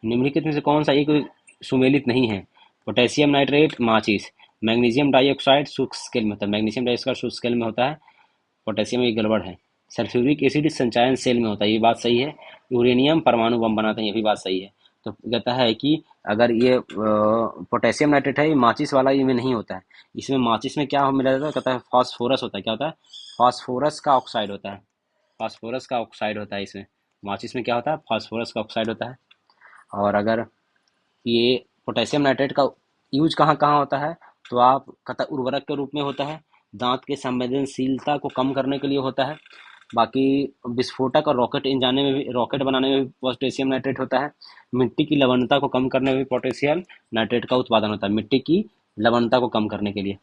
निम्नलिखित में से कौन सा एक सुमेलित नहीं है? पोटेशियम नाइट्रेट, माचिस। मैग्नीशियम डाइऑक्साइड शुष्क स्केल में होता है। मैग्नीशियम डाइऑक्साइड शुष्क स्केल में होता है। पोटेशियम एक गड़बड़ है। सल्फ्यूरिक एसिड संचयन सेल में होता है। ये बात सही है। यूरेनियम परमाणु बम बनाते हैं। ये भी बात सही है। तो कहता है कि अगर ये पोटेशियम नाइट्रेट है, ये माचिस वाला ये में नहीं होता है। इसमें माचिस में क्या मिला जाता है? कहता है फास्फोरस होता है। क्या होता है? फास्फोरस का ऑक्साइड होता है। फास्फोरस का ऑक्साइड होता है इसमें। माचिस में क्या होता है? फास्फोरस का ऑक्साइड होता है। और अगर ये पोटेशियम नाइट्रेट का यूज कहाँ कहाँ होता है? तो आप कहता उर्वरक के रूप में होता है। दांत के संवेदनशीलता को कम करने के लिए होता है। बाकी विस्फोटक और रॉकेट इंजाने में भी, रॉकेट बनाने में भी पोटेशियम नाइट्रेट होता है। मिट्टी की लवणता को कम करने में भी पोटेशियम नाइट्रेट का उत्पादन होता है। मिट्टी की लवणता को कम करने के लिए।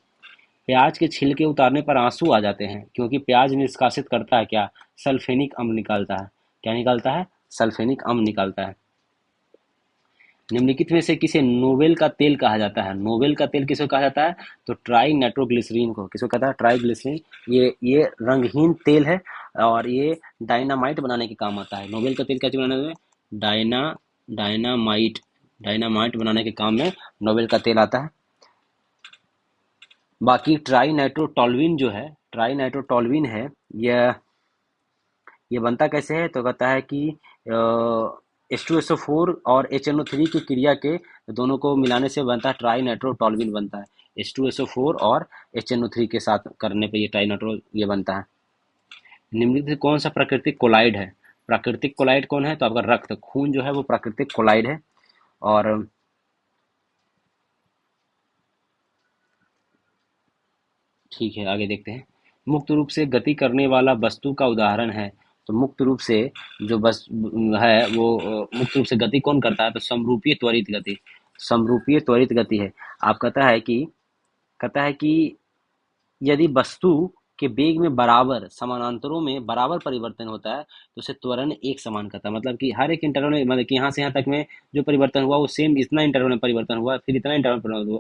प्याज के छिलके उतारने पर आंसू आ जाते हैं क्योंकि प्याज निष्कासित करता है क्या? सल्फेनिक अम्ल निकालता है। क्या निकालता है? सल्फेनिक अम्ल निकालता है। निम्नलिखित में से किसे नोबेल का तेल कहा जाता है? नोबेल का तेल किसको कहा जाता है? तो ट्राई नाइट्रोग्लिसरीन को। किसको कहता है? ट्राइग्लिसरीन। ये रंगहीन तेल है और ये डायनामाइट बनाने के काम आता है। नोबेल का तेल क्या चीज बनाने में? डायनामाइट डायनामाइट बनाने के काम में नोबेल का तेल आता है। बाकी ट्राई नाइट्रोटोल्यूइन जो है, ट्राई नाइट्रोटोल्यूइन है, यह ये बनता कैसे है? तो कहता है कि H2SO4 और HNO3 की क्रिया के दोनों को मिलाने से बनता है ट्राई नाइट्रोटोल्यूइन बनता है। H2SO4 और HNO3 के साथ करने पे ये ट्राई नाइट्रो ये बनता है। निम्नलिखित कौन सा प्राकृतिक कोलाइड है? प्राकृतिक कोलाइड कौन है? तो आपका रक्त खून जो है वो प्राकृतिक कोलाइड है। और ठीक है, आगे देखते हैं। मुक्त रूप से गति करने वाला वस्तु का उदाहरण है। तो मुक्त रूप से जो बस है वो मुक्त रूप से गति कौन करता है? तो समरूपीय त्वरित गति। समरूपीय त्वरित गति है। आप कहता है कि यदि वस्तु के वेग में बराबर समानांतरों में बराबर परिवर्तन होता है तो उसे त्वरण एक समान कहता है। मतलब कि हर एक इंटरवल में, मतलब कि यहाँ से यहाँ तक में जो परिवर्तन हुआ वो सेम इतना इंटरवल में परिवर्तन हुआ, फिर इतना इंटरवल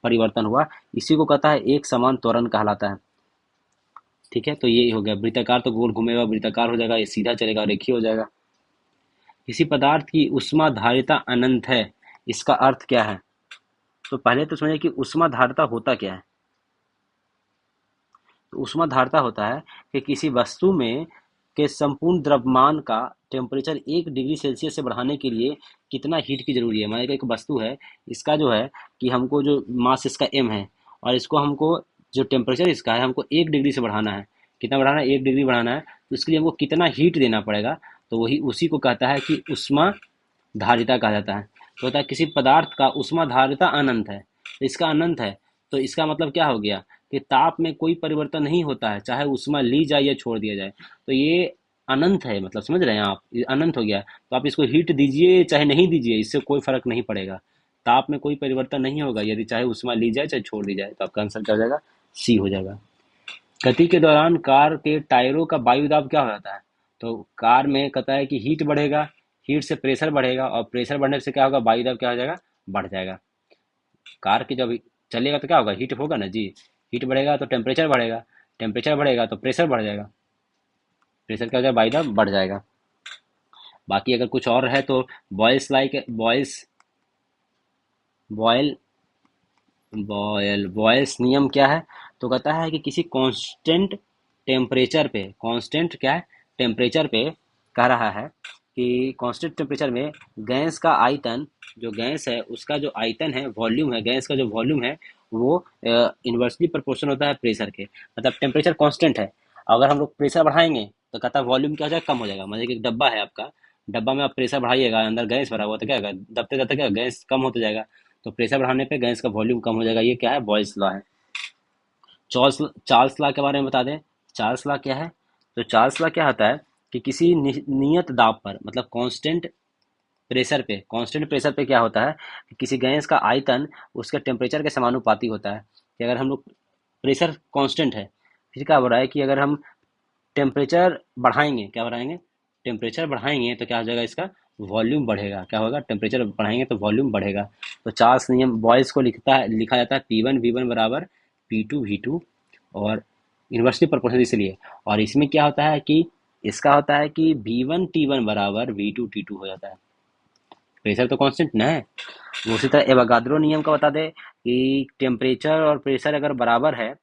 परिवर्तन हुआ, इसी को कहता है एक समान त्वरण कहलाता है। ठीक है, तो ये हो गया। वृत्ताकार तो गोल घूमेगा, वृत्ताकार हो जाएगा, ये सीधा चलेगा, रेखीय हो जाएगा। किसी पदार्थ की ऊष्माधारिता अनंत है, इसका अर्थ क्या है? तो पहले तो समझिए कि ऊष्माधारिता होता क्या है। तो ऊष्माधारता होता है कि किसी वस्तु में के संपूर्ण द्रव्यमान का टेम्परेचर 1 डिग्री सेल्सियस से बढ़ाने के लिए कितना हीट की जरूरी है। मान लीजिए एक वस्तु है, इसका जो है कि हमको जो मास इसका m है, और इसको हमको जो टेम्परेचर इसका है हमको 1 डिग्री से बढ़ाना है। कितना बढ़ाना है? 1 डिग्री बढ़ाना है। तो इसके लिए हमको कितना हीट देना पड़ेगा, तो वही उसी को कहता है कि उष्मा धारिता कहा जाता है। तो होता है किसी पदार्थ का उष्मा धारिता अनंत है, तो इसका अनंत है, तो इसका मतलब क्या हो गया कि ताप में कोई परिवर्तन नहीं होता है, चाहे उष्मा ली जाए या छोड़ दिया जाए। तो ये अनंत है, मतलब समझ रहे हैं आप, ये अनंत हो गया। तो आप इसको हीट दीजिए चाहे नहीं दीजिए, इससे कोई फर्क नहीं पड़ेगा। ताप में कोई परिवर्तन नहीं होगा, यदि चाहे उष्मा ली जाए चाहे छोड़ दी जाए। तो आपका आंसर क्या हो जाएगा? सी हो जाएगा। गति के दौरान कार के टायरों का वायु दाब क्या हो जाता है? तो कार में कहता है कि हीट बढ़ेगा, हीट से प्रेशर बढ़ेगा, और प्रेशर बढ़ने से क्या होगा? वायु दाब क्या हो जाएगा? बढ़ जाएगा। कार की जब चलेगा तो क्या होगा? हीट होगा ना जी। हीट बढ़ेगा तो टेम्परेचर बढ़ेगा, टेम्परेचर बढ़ेगा तो प्रेशर बढ़ जाएगा, प्रेशर क्या हो जाएगा? वायु दाब बढ़ जाएगा। बाकी अगर कुछ और है तो बॉयल्स लाइक बॉयल बॉयल्स नियम क्या है? तो कहता है कि किसी कांस्टेंट टेम्परेचर पे, कांस्टेंट क्या है? टेम्परेचर पे कह रहा है कि कांस्टेंट टेम्परेचर में गैस का आयतन, जो गैस है उसका जो आयतन है, वॉल्यूम है, गैस का जो वॉल्यूम है वो इन्वर्सली प्रोपोर्शनल होता है प्रेशर के। मतलब टेम्परेचर कांस्टेंट है, अगर हम लोग प्रेशर बढ़ाएंगे तो कहता है वॉल्यूम क्या हो जाएगा? कम हो जाएगा। मतलब एक डब्बा है आपका, डब्बा में आप प्रेशर बढ़ाइएगा, अंदर गैस भरा हुआ, तो क्या होगा? दबते दबते क्या, गैस कम होता जाएगा। तो प्रेशर बढ़ाने पे गैस का वॉल्यूम कम हो जाएगा। ये क्या है? बॉयल्स लॉ है। चार्ल्स चार्ल्स लॉ के बारे में बता दें। चार्ल्स लॉ क्या है? तो चार्ल्स लॉ क्या होता है कि किसी नियत दाब पर, मतलब कांस्टेंट प्रेशर पे क्या होता है कि किसी गैस का आयतन उसके टेम्परेचर के समानुपाती होता है। कि अगर हम लोग प्रेशर कांस्टेंट है, फिर क्या हो रहा है कि अगर हम टेम्परेचर बढ़ाएंगे, क्या बढ़ाएंगे? टेम्परेचर बढ़ाएंगे तो क्या हो जाएगा? इसका वॉल्यूम बढ़ेगा। क्या होगा? टेम्परेचर बढ़ाएंगे तो वॉल्यूम बढ़ेगा। तो चार्ल्स नियम बॉयल्स को लिखा जाता है P1 V1 बराबर P2 V2, और इन्वर्सली प्रोपोर्शनल इसलिए। और इसमें क्या होता है कि इसका होता है कि V1 T1 बराबर V2 T2 हो जाता है। प्रेशर तो कांस्टेंट ना है। उसी तरह एवोगाद्रो नियम का बता दें कि टेम्परेचर और प्रेशर अगर बराबर है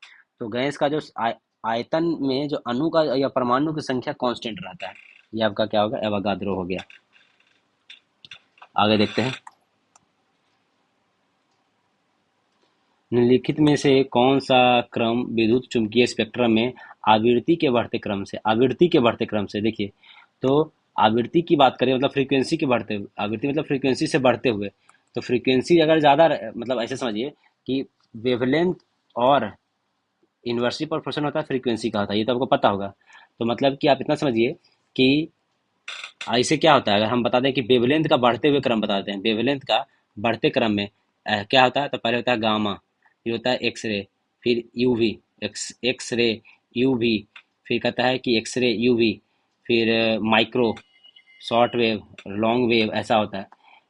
तो गैस का जो आयतन में जो अणु का या परमाणु की संख्या कांस्टेंट रहता है। ये आपका क्या होगा? एवोगाद्रो हो गया। आगे देखते हैं। निम्नलिखित में से कौन सा क्रम विद्युत चुम्बकीय स्पेक्ट्रम में आवृत्ति के बढ़ते क्रम से, देखिए, तो आवृत्ति की बात करें, मतलब फ्रीक्वेंसी के बढ़ते हुए, आवृत्ति मतलब फ्रीक्वेंसी से बढ़ते हुए। तो फ्रीक्वेंसी अगर ज़्यादा मतलब ऐसे समझिए कि वेवलेंथ और इन्वर्सली प्रोपोर्शनल होता है फ्रीक्वेंसी का होता है, ये तो आपको पता होगा। तो मतलब कि आप इतना समझिए कि ऐसे क्या होता है, अगर हम बता दें कि वेवलेंथ का बढ़ते हुए क्रम बताते हैं, वेवलेंथ का बढ़ते क्रम में क्या होता है? तो पहले होता है गामा, फिर होता है एक्सरे, फिर यूवी, एक्स रे, यूवी, फिर कहता है कि एक्सरे, यूवी, फिर micro, short wave, long wave, ऐसा होता है।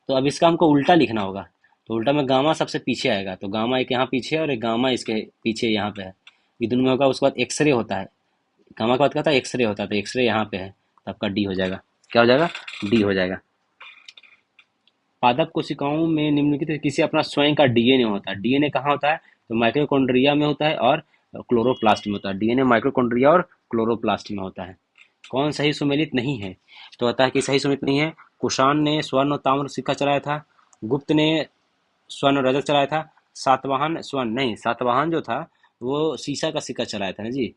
तो अब इसका हमको उल्टा लिखना होगा। तो उल्टा में गामा सबसे पीछे आएगा, तो गामा एक यहाँ पीछे है और एक गामा इसके पीछे यहाँ पे है। ये दोनों में होगा। उसके बाद एक्सरे होता है, गामा के बाद क्या होता है? एक्सरे होता है, तो एक्सरे यहाँ पे है, तो आपका डी हो जाएगा। क्या हो जाएगा? डी हो जाएगा। पादप कोशिकाओं में निम्नलिखित किसी अपना स्वयं का डीएनए होता है। डीएनए कहाँ होता है? तो माइटोकॉन्ड्रिया में होता है और क्लोरोप्लास्ट में होता है। डीएनए माइटोकॉन्ड्रिया और क्लोरोप्लास्ट में होता है। कौन सही सुमेलित नहीं है? तो होता है कि सही सुमेलित नहीं है। कुषाण ने स्वर्ण और ताम्र सिक्का चलाया था, गुप्त ने स्वर्ण और रजत चलाया था, सातवाहन स्वर्ण नहीं, सातवाहन जो था वो सीसा का सिक्का चलाया था ना जी।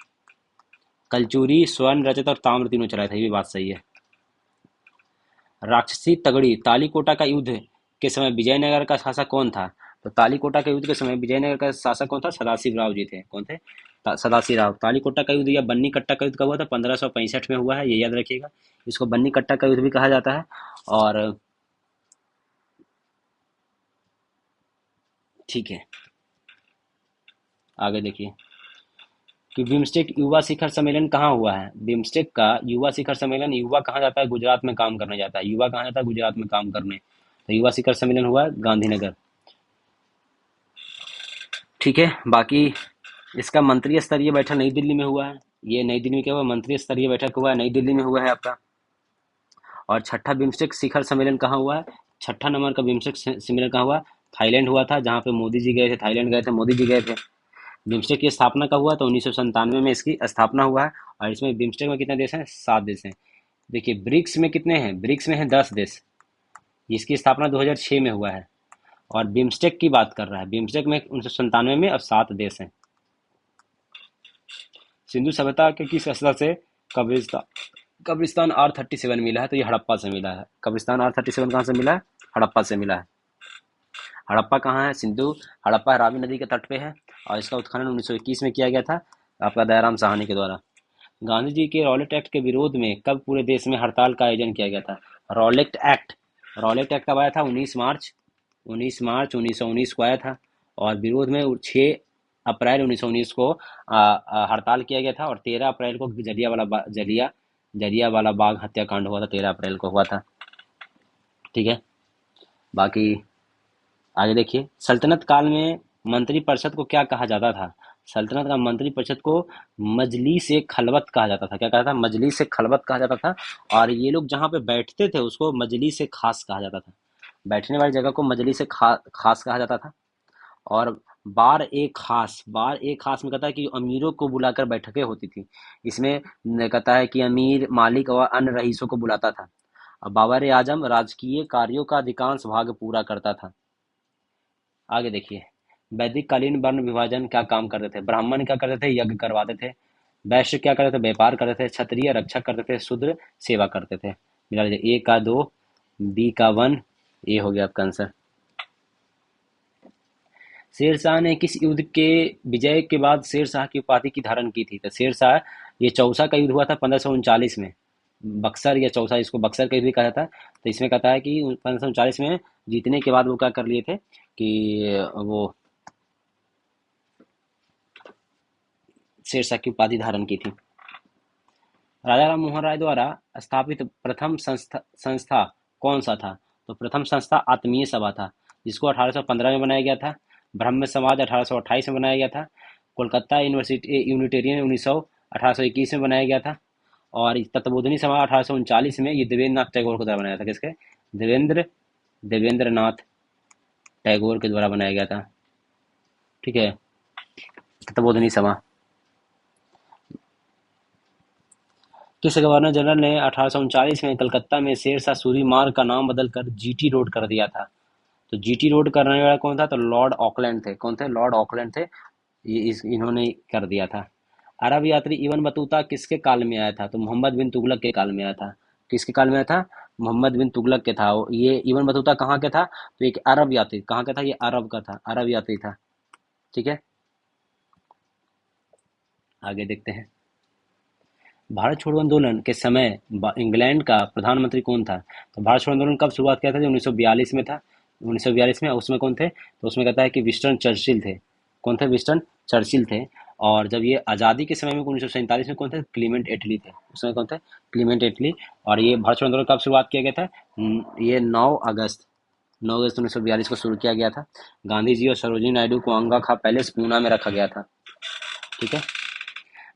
कलचुरी स्वर्ण रजत और ताम्र तीनों चलाया था, ये भी बात सही है। राक्षसी तगड़ी तालीकोटा का युद्ध के समय विजयनगर का शासक कौन था? तो तालीकोटा के युद्ध के समय विजयनगर का शासक कौन था? सदाशिव राव जी थे। कौन थे? सदाशिव राव। तालीकोटा का युद्ध या बन्नी कट्टा का युद्ध कब हुआ था? 1565 में हुआ है, ये याद रखिएगा। इसको बन्नी कट्टा का युद्ध भी कहा जाता है। और ठीक है, आगे देखिए कि बिम्स्टेक युवा शिखर सम्मेलन कहाँ हुआ है? बिम्स्टेक का युवा शिखर सम्मेलन, युवा कहाँ जाता है? गुजरात में काम करने जाता है। युवा कहाँ जाता है? गुजरात में काम करने। तो युवा शिखर सम्मेलन हुआ है गांधीनगर। ठीक है। बाकी इसका मंत्री स्तरीय बैठक नई दिल्ली में हुआ है। ये नई दिल्ली में क्या हुआ, मंत्री स्तरीय बैठक हुआ है, नई दिल्ली में हुआ है आपका। और छठा बिम्स्टेक शिखर सम्मेलन कहाँ हुआ है, छठा नंबर का बिम्स्टेक सम्मेलन कहाँ हुआ, थाईलैंड हुआ था, जहाँ पे मोदी जी गए थे, थाईलैंड गए थे, मोदी जी गए थे। बिम्स्टेक की स्थापना कब हुआ, तो 1997 में इसकी स्थापना हुआ है। और इसमें बिम्स्टेक में कितने देश हैं, 7 देश हैं। देखिए ब्रिक्स में कितने हैं, ब्रिक्स में है 10 देश। इसकी स्थापना 2006 में हुआ है। और बिम्स्टेक की बात कर रहा है, बिम्स्टेक में 1997 में अब 7 देश हैं। सिंधु सभ्यता के किस स्थल से कब्रिस्तान कब्रिस्तान R37 मिला है, तो ये हड़प्पा से मिला है। कब्रिस्तान R37 कहाँ से मिला है, हड़प्पा से मिला है। हड़प्पा कहाँ है, सिंधु हड़प्पा रावी नदी के तट पे है। और इसका उत्खनन 1921 में किया गया था, आपका दयाराम साहनी के द्वारा। गांधी जी के रॉलेट एक्ट के विरोध में कब पूरे देश में हड़ताल का आयोजन किया गया था, रॉलेट एक्ट कब आया था, 19 मार्च 1919 को आया था। और विरोध में 6 अप्रैल 1919 को हड़ताल किया गया था। और 13 अप्रैल को जलियांवाला बाग हत्याकांड हुआ था, 13 अप्रैल को हुआ था। ठीक है। बाकी आगे देखिए, सल्तनत काल में मंत्रिपरिषद को क्या कहा जाता था, सल्तनत का मंत्रिपरिषद को मजलिस ए खलवत कहा जाता था। क्या कहा था, मजलिस ए खलवत कहा जाता था। और ये लोग जहाँ पे बैठते थे उसको मजलिस ए खास कहा जाता था, बैठने वाली जगह को मजलिस ए खास कहा जाता था। और बार ए खास में कहता है कि अमीरों को बुलाकर बैठकें होती थी। इसमें कहता है कि अमीर, मालिक और अन्य रईसों को बुलाता था। अब बाबर आजम राजकीय कार्यों का अधिकांश भाग पूरा करता था। आगे देखिए, वैदिक कालीन वर्ण विभाजन क्या काम करते थे, ब्राह्मण क्या करते थे, यज्ञ करवाते थे। वैश्य क्या करते थे, व्यापार करते थे। क्षत्रिय रक्षा करते थे, शूद्र सेवा करते थे। मिला लीजिए, ए का 2, बी का 1, ए हो गया आपका आंसर। शेरशाह ने किस युद्ध के विजय के बाद शेरशाह की उपाधि की धारण की थी, तो शेरशाह, ये चौसा का युद्ध हुआ था 1539 में। बक्सर या चौसा, इसको बक्सर का युद्ध भी कहा जाता है। तो इसमें कहता है कि 1539 में जीतने के बाद वो क्या कर लिए थे कि वो शेरशाह की उपाधि धारण की थी। राजा राम मोहन राय द्वारा स्थापित प्रथम संस्था कौन सा था, तो प्रथम संस्था आत्मीय सभा था, जिसको 1815 में बनाया गया था। ब्रह्म समाज 1828 में बनाया गया था। कोलकाता यूनिवर्सिटी यूनिटेरियन 1821 में बनाया गया था। और तत्वबोधनी सभा 1839 में, ये देवेंद्र नाथ टैगोर के द्वारा बनाया था। किसके, देवेंद्र नाथ टैगोर के द्वारा बनाया गया था। ठीक है, तत्वबोधनी सभा। किस गवर्नर जनरल ने 1839 में कलकत्ता में शेरशाह सूरी मार्ग का नाम बदलकर जीटी रोड कर दिया था, तो जीटी रोड करने वाला कौन था, तो लॉर्ड ऑकलैंड थे। कौन थे, लॉर्ड ऑकलैंड थे। इन्होंने कर दिया था। अरब यात्री इब्न बतूता किसके काल में आया था, तो मोहम्मद बिन तुगलक के काल में आया था। किसके काल में आया था, मोहम्मद बिन तुगलक के था। ये इब्न बतूता कहाँ के था, तो एक अरब यात्री, कहाँ का था, ये अरब का था, अरब यात्री था। ठीक है, आगे देखते हैं। भारत छोड़ो आंदोलन के समय इंग्लैंड का प्रधानमंत्री कौन था, तो भारत छोड़ो आंदोलन कब शुरुआत किया था, जो 1942 में था। 1942 में, उसमें कौन थे, तो उसमें कहता है कि विंस्टन चर्चिल थे। कौन थे, विंस्टन चर्चिल थे। और जब ये आज़ादी के समय में 1947 में कौन थे, क्लीमेंट एटली थे। उसमें कौन थे, क्लीमेंट एटली। और ये भारत छोड़ो आंदोलन कब शुरुआत किया गया था, ये 9 अगस्त 1942 को शुरू किया गया था। गांधी जी और सरोजिनी नायडू को अंगा खा पैलेस पूना में रखा गया था। ठीक है।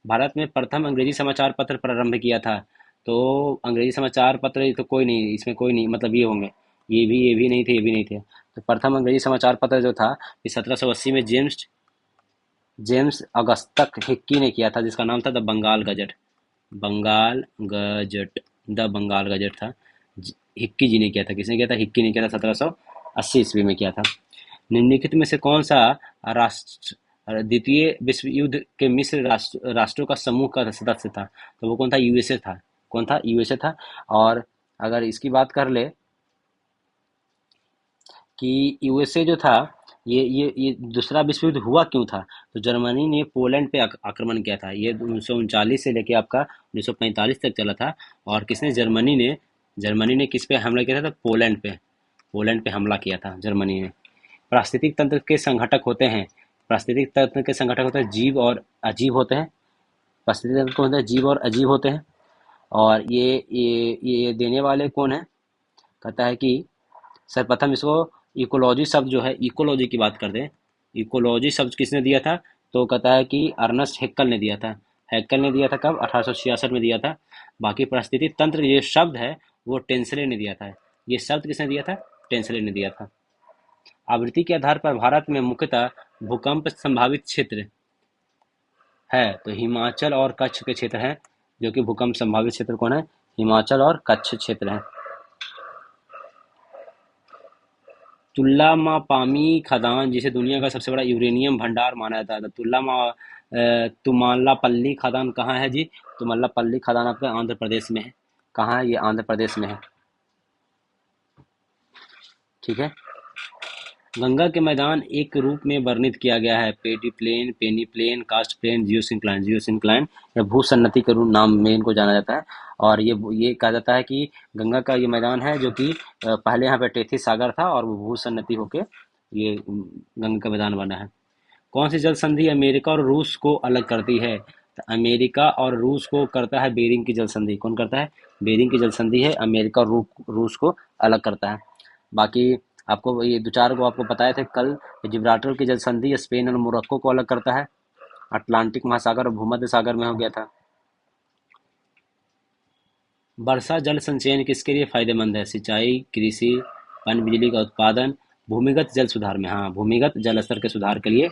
भारत में प्रथम अंग्रेजी समाचार पत्र प्रारंभ किया था, तो अंग्रेजी समाचार पत्र, ये तो कोई नहीं, इसमें कोई नहीं, मतलब ये होंगे, ये भी नहीं थे, ये भी नहीं थे। तो प्रथम अंग्रेजी समाचार पत्र जो था, ये 1780 में जेम्स अगस्तक हिक्की ने किया था, जिसका नाम था the Bengal Gazette. Bengal Gazette, the Bengal Gazette था। हिक्की जी ने किया था। किसने किया था, हिक्की ने किया था, 1780 ईस्वी में किया था। निम्नलिखित में से कौन सा राष्ट्र द्वितीय विश्व युद्ध के मिश्र राष्ट्रों का समूह का सदस्य था, तो वो कौन था, यूएसए था। कौन था, यूएसए था। और अगर इसकी बात कर ले कि यूएसए जो था, ये दूसरा विश्व युद्ध हुआ क्यों था, तो जर्मनी ने पोलैंड पे आक्रमण किया था। ये 1939 से लेके आपका 1945 तक चला था। और किसने, जर्मनी ने किस पे हमला किया था, तो पोलैंड पे हमला किया था जर्मनी ने। पारिस्थितिक तंत्र के संघटक होते हैं, पारिस्थितिक तंत्र के संघटक होते हैं जीव और अजीब होते हैं। पारिस्थितिक तंत्र को होते हैं जीव और अजीब होते हैं। और ये देने वाले कौन है, कहता है कि सर्वप्रथम इसको इकोलॉजी शब्द जो है, इकोलॉजी की बात करते हैं, इकोलॉजी शब्द किसने दिया था? तो कहता है कि अर्नस्ट हैक्कल ने दिया था। हैक्कल ने दिया था कब? 1866 में दिया था। बाकी परिस्थिति तंत्र ये शब्द है वो टेंसले ने दिया था। ये शब्द किसने दिया था? टेंसले ने दिया था। आवृत्ति के आधार पर भारत में मुख्यतः भूकंप संभावित क्षेत्र है तो हिमाचल और कच्छ के क्षेत्र हैं, जो कि भूकंप संभावित क्षेत्र कौन है? हिमाचल और कच्छ क्षेत्र हैं। तुल्लामापामी खदान, जिसे दुनिया का सबसे बड़ा यूरेनियम भंडार माना जाता है, तुमालापल्ली खदान कहाँ है जी? तुमालापल्ली खदान आपका आंध्र प्रदेश में है। कहाँ है ये? आंध्र प्रदेश में है। ठीक है। गंगा के मैदान एक रूप में वर्णित किया गया है, pediplain, peneplain, karst plain, geosyncline. Geosyncline या भूसन्नति के रूप नाम में इनको जाना जाता है। और ये कहा जाता है कि गंगा का ये मैदान है जो कि पहले यहाँ पे टेथी सागर था और वो भूसन्नति होके ये गंगा का मैदान बना है। कौन सी जल संधि अमेरिका और रूस को अलग करती है? तो अमेरिका और रूस को करता है बेरिंग की जल संधि। कौन करता है? बेरिंग की जल संधि है, अमेरिका और रूस को अलग करता है। बाकी आपको ये दो चार को आपको बताए थे कल। जिब्राल्टर की जल संधि स्पेन और मोरक्को को अलग करता है। अटलांटिक महासागर और भूमध्य सागर में हो गया था। वर्षा जल संचयन किसके लिए फायदेमंद है? सिंचाई, कृषि, पन बिजली का उत्पादन, भूमिगत जल सुधार में। हाँ, भूमिगत जल स्तर के सुधार के लिए।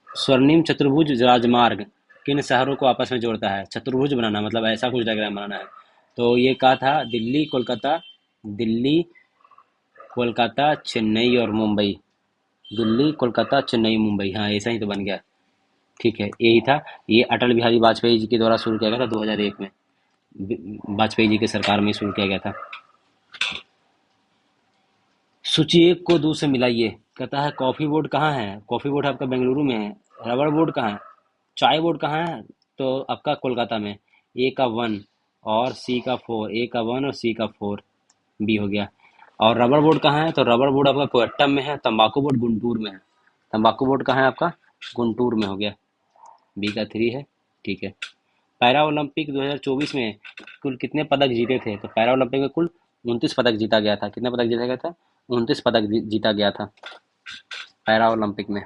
स्वर्णिम चतुर्भुज राजमार्ग किन शहरों को आपस में जोड़ता है? चतुर्भुज बनाना मतलब ऐसा कुछ डायग्राम बनाना है। तो ये कहा था दिल्ली कोलकाता चेन्नई और मुंबई। दिल्ली कोलकाता चेन्नई मुंबई, हाँ ऐसा ही तो बन गया। ठीक है, यही था। ये अटल बिहारी वाजपेयी जी के द्वारा शुरू किया गया था 2001 में। वाजपेयी जी की सरकार में शुरू किया गया था। सूची एक को दो से मिलाइए। कहता है कॉफी बोर्ड कहाँ है? कॉफी बोर्ड आपका बेंगलुरु में है। रबड़ बोर्ड कहाँ है? चाय बोर्ड कहाँ है? तो आपका कोलकाता में। ए का 1 और सी का 4। ए का 1 और सी का 4, बी हो गया। और रबड़ बोर्ड कहाँ है? तो रबड़ बोर्ड आपका कोट्टम में है। तंबाकू बोर्ड गुंटूर में है। तंबाकू बोर्ड कहाँ है आपका? गुंटूर में हो गया। बी का 3 है। ठीक है। पैरा ओलंपिक 2024 में कुल कितने पदक जीते थे? तो पैरा ओलंपिक में कुल 29 पदक जीता गया था। कितने पदक जीता गया था? 29 पदक जीता गया था पैरा ओलंपिक में।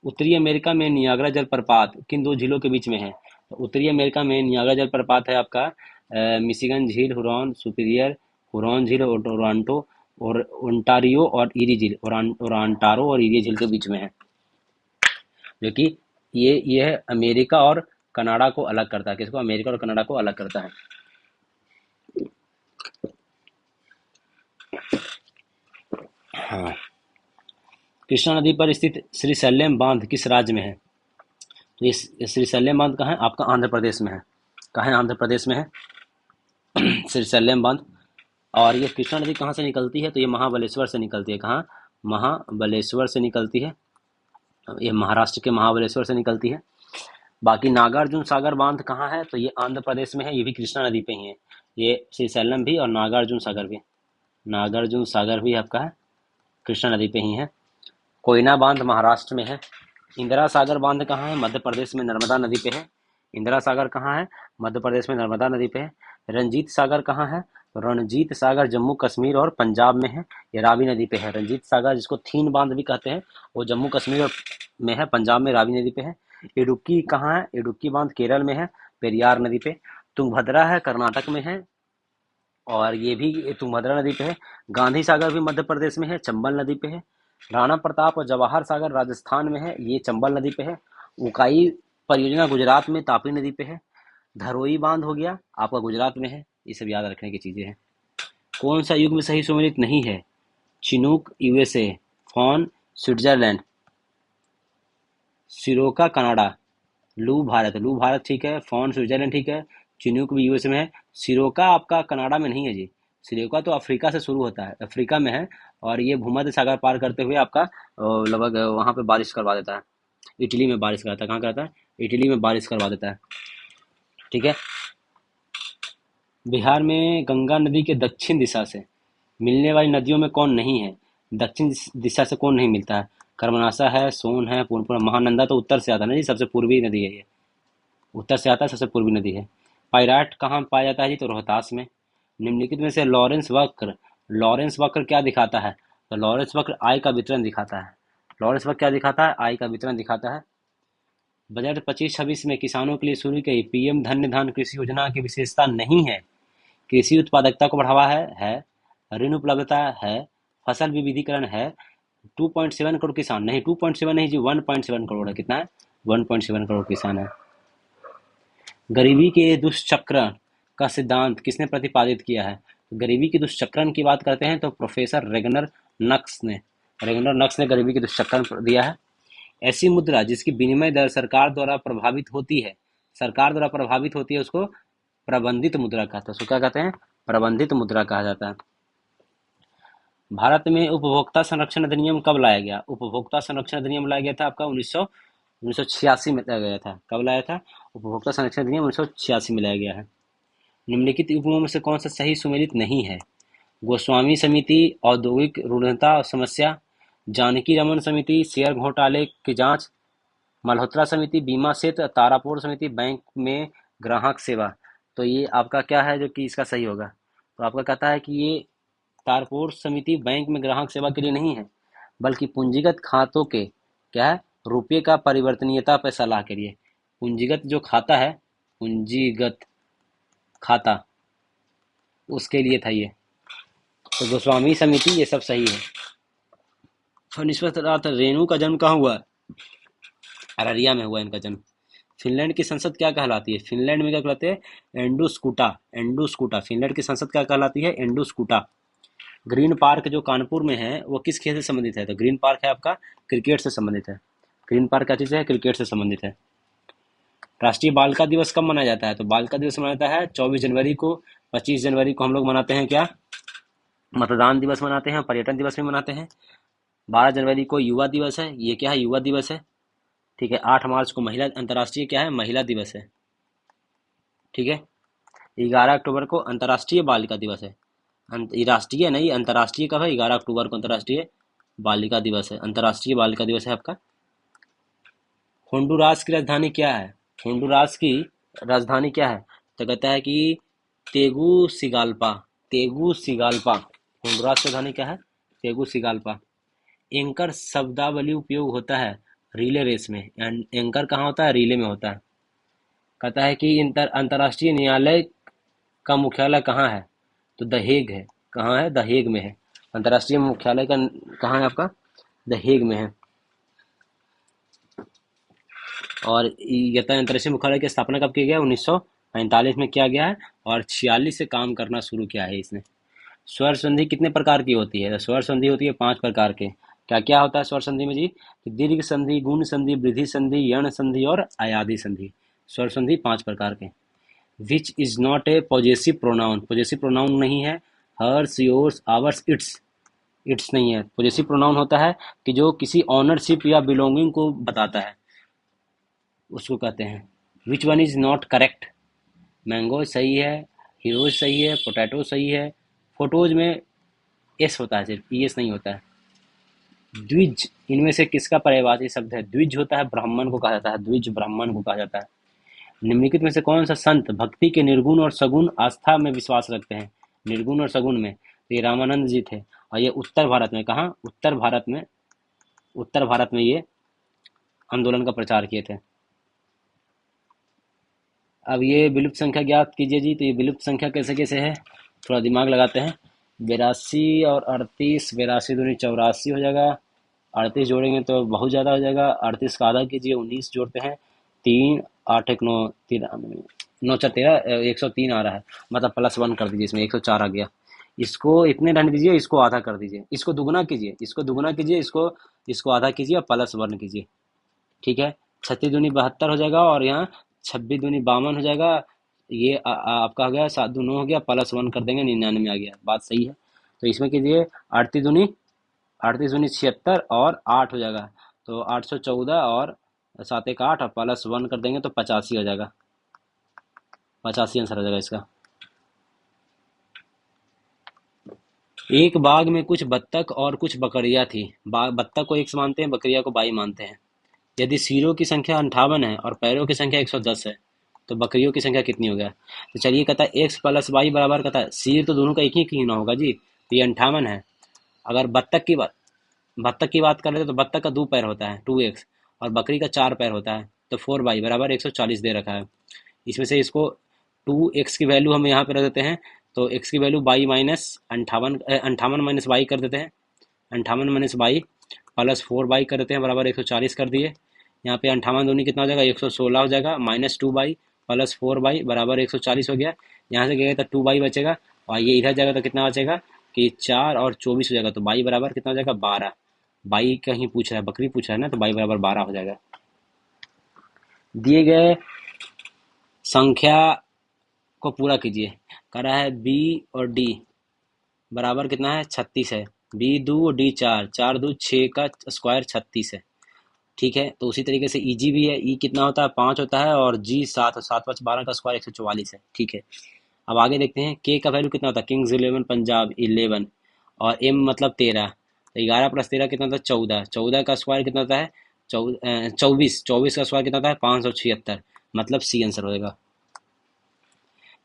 उत्तरी अमेरिका में नियाग्रा जलप्रपात किन दो झीलों के बीच में है? तो उत्तरी अमेरिका में नियाग्रा जलप्रपात है आपका मिशिगन झील, हुरॉन सुपीरियर, हुरॉन झील, ओरांटो और ओंटारियो और ईरी झील, ओरांटारो और ईरी झील के बीच में है, जो कि ये है अमेरिका और कनाडा को अलग करता है। किसको? अमेरिका और कनाडा को अलग करता है। हाँ। कृष्णा नदी पर स्थित श्रीशैल्यम बांध किस राज्य में है? तो ये श्रीशैल्यम बांध कहाँ है? आपका आंध्र प्रदेश में है। कहाँ है? आंध्र प्रदेश में है श्रीशैल्यम बांध। और ये कृष्णा नदी कहाँ से निकलती है? तो ये महाबलेश्वर से निकलती है। कहाँ? महाबलेश्वर से निकलती है। ये महाराष्ट्र के महाबलेश्वर से निकलती है। बाकी नागार्जुन सागर बांध कहाँ है? तो ये आंध्र प्रदेश में है। ये भी कृष्णा नदी पे ही है। ये श्रीशैलम भी और नागार्जुन सागर भी। नागार्जुन सागर भी आपका है कृष्णा नदी पे ही है। कोयना बांध महाराष्ट्र में है। इंदिरा सागर बांध कहाँ है? मध्य प्रदेश में नर्मदा नदी पे है। इंदिरा सागर कहाँ है? मध्य प्रदेश में नर्मदा नदी पे है। रंजीत सागर कहाँ है? तो रणजीत सागर जम्मू कश्मीर और पंजाब में है। ये रावी नदी पे है। रंजीत सागर जिसको थीन बांध भी कहते हैं वो जम्मू कश्मीर में है, पंजाब में रावी नदी पे है। इडुक्की कहाँ है? इडुक्की बांध केरल में है, पेरियार नदी पे। तुंगभद्रा है, कर्नाटक में है और ये भी तुंगभद्रा नदी पे है। गांधी सागर भी मध्य प्रदेश में है, चंबल नदी पे है। राणा प्रताप और जवाहर सागर राजस्थान में है, ये चंबल नदी पे है। उकाई परियोजना गुजरात में तापी नदी पे है। धरोई बांध हो गया आपका गुजरात में है। ये सब याद रखने की चीजें हैं। कौन सा युग में सही सुमेलित नहीं है? Chinook USA, foehn Switzerland, sirocco Canada, लू भारत ठीक है, फॉन स्विट्जरलैंड ठीक है, चिनूक भी यूएसए में है। सिरोका आपका कनाडा में नहीं है जी। सिरोका तो अफ्रीका से शुरू होता है, अफ्रीका में है। और ये भूमध्य सागर पार करते हुए आपका लगभग वहां पे बारिश करवा देता है। इटली में बारिश कराता है। कहाँ कराता है? इटली में बारिश करवा देता है। ठीक है। बिहार में गंगा नदी के दक्षिण दिशा से मिलने वाली नदियों में कौन नहीं है? दक्षिण दिशा से कौन नहीं मिलता है? कर्मनाशा है, सोन है, पूर्णपुरा। महानंदा तो उत्तर से आता है ना जी, सबसे पूर्वी नदी है ये। उत्तर से आता है, सबसे पूर्वी नदी है। पायराट कहाँ पाया जाता है जी? तो रोहतास में। निम्नलिखित में से लॉरेंस वक्र क्या दिखाता है? तो लॉरेंस वक्र आय का वितरण दिखाता है। लॉरेंस वर्क क्या दिखाता है? आय का वितरण दिखाता है। बजट 25-26 में किसानों के लिए शुरू की पीएम धन्य धान कृषि योजना की विशेषता नहीं है, कृषि उत्पादकता को बढ़ावा है, ऋण उपलब्धता है, फसल विविधीकरण है। 2.7 करोड़ किसान नहीं, 2.7 नहीं जी, 1.7 करोड़ है। कितना है? 1.7 करोड़ किसान है। गरीबी के दुष्चक्रण का सिद्धांत किसने प्रतिपादित किया है? तो गरीबी की दुष्चक्रण की बात करते हैं तो प्रोफेसर रेगनर नक्स ने गरीबी की दुष्चक्रण दिया है। ऐसी मुद्रा जिसकी विनिमय दर सरकार द्वारा प्रभावित होती है उसको प्रबंधित मुद्रा कहते हैं। उसको क्या कहते हैं? प्रबंधित मुद्रा कहा जाता है। भारत में उपभोक्ता संरक्षण अधिनियम कब लाया गया? उपभोक्ता संरक्षण अधिनियम लाया गया था आपका 1986 में लाया गया था। कब लाया था? उपभोक्ता संरक्षण अधिनियम 1986 में लाया गया है। निम्नलिखित उपमों में से कौन सा सही सुमेलित नहीं है? गोस्वामी समिति, औद्योगिक रूढ़ता समस्या, जानकी रमन समिति, शेयर घोटाले की जांच, मल्होत्रा समिति, बीमा क्षेत्र, तारापुर समिति, बैंक में ग्राहक सेवा। तो ये आपका क्या है जो कि इसका सही होगा? तो आपका कहता है कि ये तारपोर समिति बैंक में ग्राहक सेवा के लिए नहीं है, बल्कि पूंजीगत खातों के क्या है? रुपये का परिवर्तनीयता पर सलाह के लिए। पूंजीगत जो खाता है, पूंजीगत खाता, उसके लिए था ये। तो गोस्वामी समिति ये सब सही है। और निष्पक्ष रेणु का जन्म कहाँ हुआ? अररिया में हुआ इनका जन्म। फिनलैंड की संसद क्या कहलाती है? फिनलैंड में क्या कहलाते हैं? एंडुस्कूटा। फिनलैंड की संसद क्या कहलाती है? एंडुस्कूटा। ग्रीन पार्क जो कानपुर में है वो किस खेल से संबंधित है? तो ग्रीन पार्क है आपका क्रिकेट से संबंधित है। ग्रीन पार्क क्या चीज़ है? क्रिकेट से संबंधित है। राष्ट्रीय बालिका दिवस कब मनाया जाता है? तो बालिका दिवस मनाया जाता है 24 जनवरी को। 25 जनवरी को हम लोग मनाते हैं क्या? मतदान दिवस मनाते हैं, पर्यटन दिवस भी मनाते हैं। 12 जनवरी को युवा दिवस है। ये क्या है? युवा दिवस है। ठीक है। 8 मार्च को महिला अंतर्राष्ट्रीय क्या है? महिला दिवस है। ठीक है। 11 अक्टूबर को अंतर्राष्ट्रीय बालिका दिवस है। राष्ट्रीय नहीं, अंतर्राष्ट्रीय कब है? 11 अक्टूबर को अंतर्राष्ट्रीय बालिका दिवस है। अंतर्राष्ट्रीय बालिका दिवस है आपका। होंडुरास की राजधानी क्या है? होंडुरास की राजधानी क्या है? तो कहता है कि तेगुसिगाल्पा। तेगुसिगाल्पा। होंडुरास की राजधानी क्या है? तेगुसिगाल्पा। एंकर शब्दावली उपयोग होता है रिले रेस में। एंकर कहाँ होता है? रिले में होता है। कहता है कि अंतर्राष्ट्रीय न्यायालय का मुख्यालय कहाँ है? तो द हेग है। कहाँ है? द हेग में है। अंतर्राष्ट्रीय मुख्यालय का कहाँ है आपका? द हेग में है। और ये अंतर्राष्ट्रीय मुख्यालय की स्थापना कब की गया? 1945 में किया गया है। और 46 से काम करना शुरू किया है इसने। स्वर संधि कितने प्रकार की होती है? तो स्वर संधि होती है 5 प्रकार के। क्या क्या होता है स्वर संधि में जी? कि दीर्घ संधि, गुण संधि, वृद्धि संधि, यण संधि और अयादि संधि। स्वर संधि 5 प्रकार के। Which is not a possessive pronoun. Possessive pronoun नहीं है। हर्स, योर्स, आवर्स, इट्स नहीं है। पॉजेसिव प्रोनाउन होता है कि जो किसी ऑनरशिप या बिलोंगिंग को बताता है, उसको कहते हैं। Which one is not correct? Mango सही है, हीरोज सही है, पोटैटो सही है। फोटोज में एस होता है, सिर्फ एस नहीं होता है। द्विज इनमें से किसका पर्यायवाची शब्द है? द्विज होता है ब्राह्मण को कहा जाता है। द्विज ब्राह्मण को कहा जाता है। निम्नलिखित में से कौन सा संत भक्ति के निर्गुण और सगुण आस्था में विश्वास रखते हैं? निर्गुण और सगुण में तो ये रामानंद जी थे। और ये उत्तर भारत में, कहाँ? उत्तर भारत में ये आंदोलन का प्रचार किए थे। अब ये विलुप्त संख्या ज्ञात कीजिए जी। तो ये विलुप्त संख्या कैसे कैसे है, थोड़ा दिमाग लगाते हैं। 82 और 38, 82 दूनी 84 हो जाएगा। 38 जोड़ेंगे तो बहुत ज़्यादा हो जाएगा। 38 का आधा कीजिए, 19 जोड़ते हैं। 3, 8, 1, 9, 9 4 13, 103 आ रहा है। मतलब +1 कर दीजिए, इसमें 104 आ गया। इसको इतने रहने दीजिए, इसको आधा कर दीजिए, इसको दुगुना कीजिए, इसको आधा कीजिए और +1 कीजिए। ठीक है। 36 दूनी 72 हो जाएगा और यहाँ 26 दूनी 52 हो जाएगा। ये आपका हो गया। 7 दूनी 9 हो गया, +1 कर देंगे, 99 आ गया। बात सही है। तो इसमें कीजिए 38 दूनी 76 और 8 हो जाएगा। तो 814 और 7 1 8 और +1 कर देंगे तो 85 हो जाएगा। 85 आंसर हो जाएगा इसका। एक बाग में कुछ बत्तख और कुछ बकरियां थी। बत्तख को X मानते हैं, बकरिया को Y मानते हैं। यदि सिरों की संख्या 58 है और पैरों की संख्या 110 है तो बकरियों की संख्या कितनी हो गया? तो चलिए, कहता है X + Y बराबर, कहता है सिर तो दोनों का एक ही क्यों ना होगा जी। तो ये 58 है। अगर बत्तख की बात बत्तख की बात कर रहे थे तो बत्तख का 2 पैर होता है 2x, और बकरी का 4 पैर होता है, तो 4y बराबर 140 दे रखा है। इसमें से इसको 2x की वैल्यू हम यहाँ पे रख देते हैं, तो x की वैल्यू बाई माइनस अंठावन, अंठावन माइनस बाई कर देते हैं, अंठावन माइनस बाई प्लस 4y कर देते हैं, बराबर 140 कर दिए। यहाँ पे अंठावन दूनी कितना हो जाएगा, 116 हो जाएगा, माइनस 2y प्लस 4y बराबर 140 हो गया। यहाँ से गया तो 2y बचेगा, और ये इधर जाएगा तो कितना बचेगा कि 4 और 24 हो जाएगा, तो y बराबर कितना हो जाएगा 12। बाई कहीं पूछ रहा है, बकरी पूछ रहा है ना, तो बाई बराबर 12 हो जाएगा। दिए गए संख्या को पूरा कीजिए। कह रहा है बी और डी बराबर कितना है 36 है, बी 2 और डी 4, 4 2 6 का स्क्वायर 36 है। ठीक है, तो उसी तरीके से ई जी भी है, ई कितना होता है 5 होता है, और जी 7, और 7 5 12 का स्क्वायर 144 है। ठीक है, अब आगे देखते हैं के का वैल्यू कितना होता है, किंग्स 11 पंजाब 11, और एम मतलब 13, तो 11 प्लस 13 कितना होता है 14, 14 का स्क्वायर कितना होता है 24, 24 का स्क्वायर कितना होता है 576, मतलब सी आंसर होगा।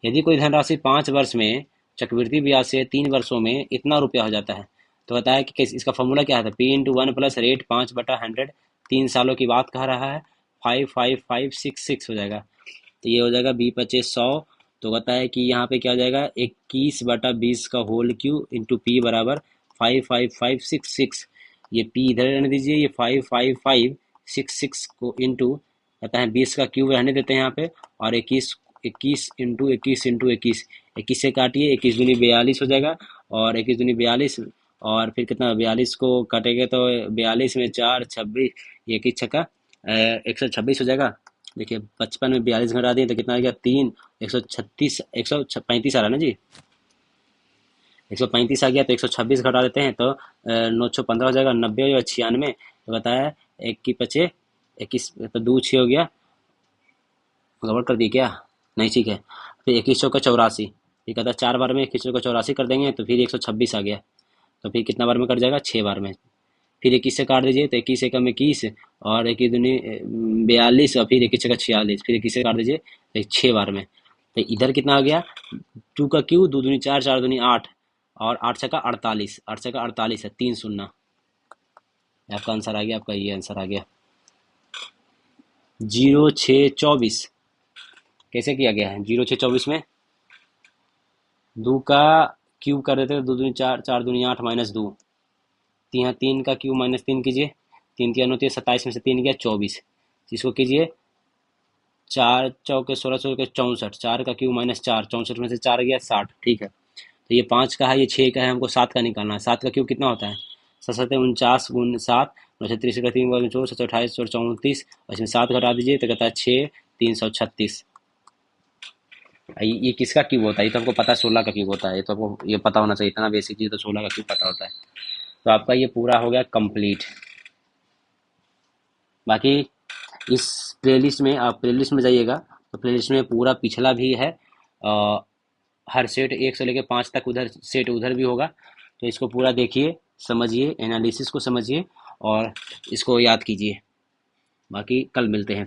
यदि कोई धनराशि 5 वर्ष में चक्रवृद्धि ब्याज से 3 वर्षों में इतना रुपया हो जाता है, तो बताया कि इसका फॉर्मूला क्या है, P into one plus rate 5/100, 3 सालों की बात कह रहा है, 55566 हो जाएगा। तो ये हो जाएगा बी 25 100, तो कहता है कि यहाँ पे क्या हो जाएगा 21/20 का होल क्यू इंटू पी बराबर 55566। ये पी इधर रहने दीजिए, ये 55566 को इंटू कहता है 20 का क्यूब रहने देते हैं यहाँ पे, और 21 21 इंटू 21 इंटू 21, 21 से काटिए, 21 दूनी 42 हो जाएगा, और 21 दूनी 42, और फिर कितना 42 को काटेंगे तो 42 में 4 26, 21 छक्का 126 हो जाएगा। देखिए 55 में 42 घटा दिए तो कितना आ गया 3, 136 135 आ रहा है ना जी, 135 आ गया, तो 126 घटा देते हैं तो 915 हो जाएगा, 90 हो जाएगा, 96, तो बताया 1 की 25 21, तो 2 6 हो गया, गड़बड़ कर दी क्या, नहीं ठीक है। फिर 21 चौका 84, फिर कहता है 4 बार में 21 चौका 84 कर देंगे, तो फिर 126 आ गया, तो फिर कितना बार में कट जाएगा 6 बार में। फिर 21 से काट दीजिए, तो 21 एकम 21, और 21 दूनी 42, और फिर 21 का 46, फिर 21 से काट दीजिए तो 6 बार में। तो इधर कितना आ गया 2 का क्यू, 2 दूनी 4, 4 दूनी 8, और 8 छक्का 48, 8 छक्का 48 है, 3 शून्य। आपका आंसर आ गया, आपका ये आंसर आ गया 0624। कैसे किया गया है 0624 में 2 का क्यूब कर देते हैं, 2 दूनी 4, 4 दूनी 8 माइनस 2, यहाँ 3 का क्यूब माइनस 3 कीजिए, 3 3 होती है 27 में से 3 गया 24, इसको कीजिए 4 चौके 16 चौके 64, 4 का क्यूब माइनस 4, 64 में से 4 गया 60। ठीक है, तो ये 5 का है, ये 6 का है, हमको 7 का निकालना है। 7 का क्यूब कितना होता है 7 7 49 गुण 7, 9 3 3 बार 4 7 28 और 34, और इसमें 7 घटा दीजिए तो कहता है 6 336। ये किसका क्यूब होता है, ये तो हमको पता है 16 का क्यूब होता है, ये तो आपको ये पता होना चाहिए, इतना बेसिक चीज़ तो 16 का क्यूब पता होता है। तो आपका ये पूरा हो गया कंप्लीट। बाकी इस प्लेलिस्ट में आप प्लेलिस्ट में जाइएगा तो प्लेलिस्ट में पूरा पिछला भी है, हर सेट 1 से लेकर 5 तक उधर सेट उधर भी होगा, तो इसको पूरा देखिए, समझिए, एनालिसिस को समझिए और इसको याद कीजिए। बाकी कल मिलते हैं।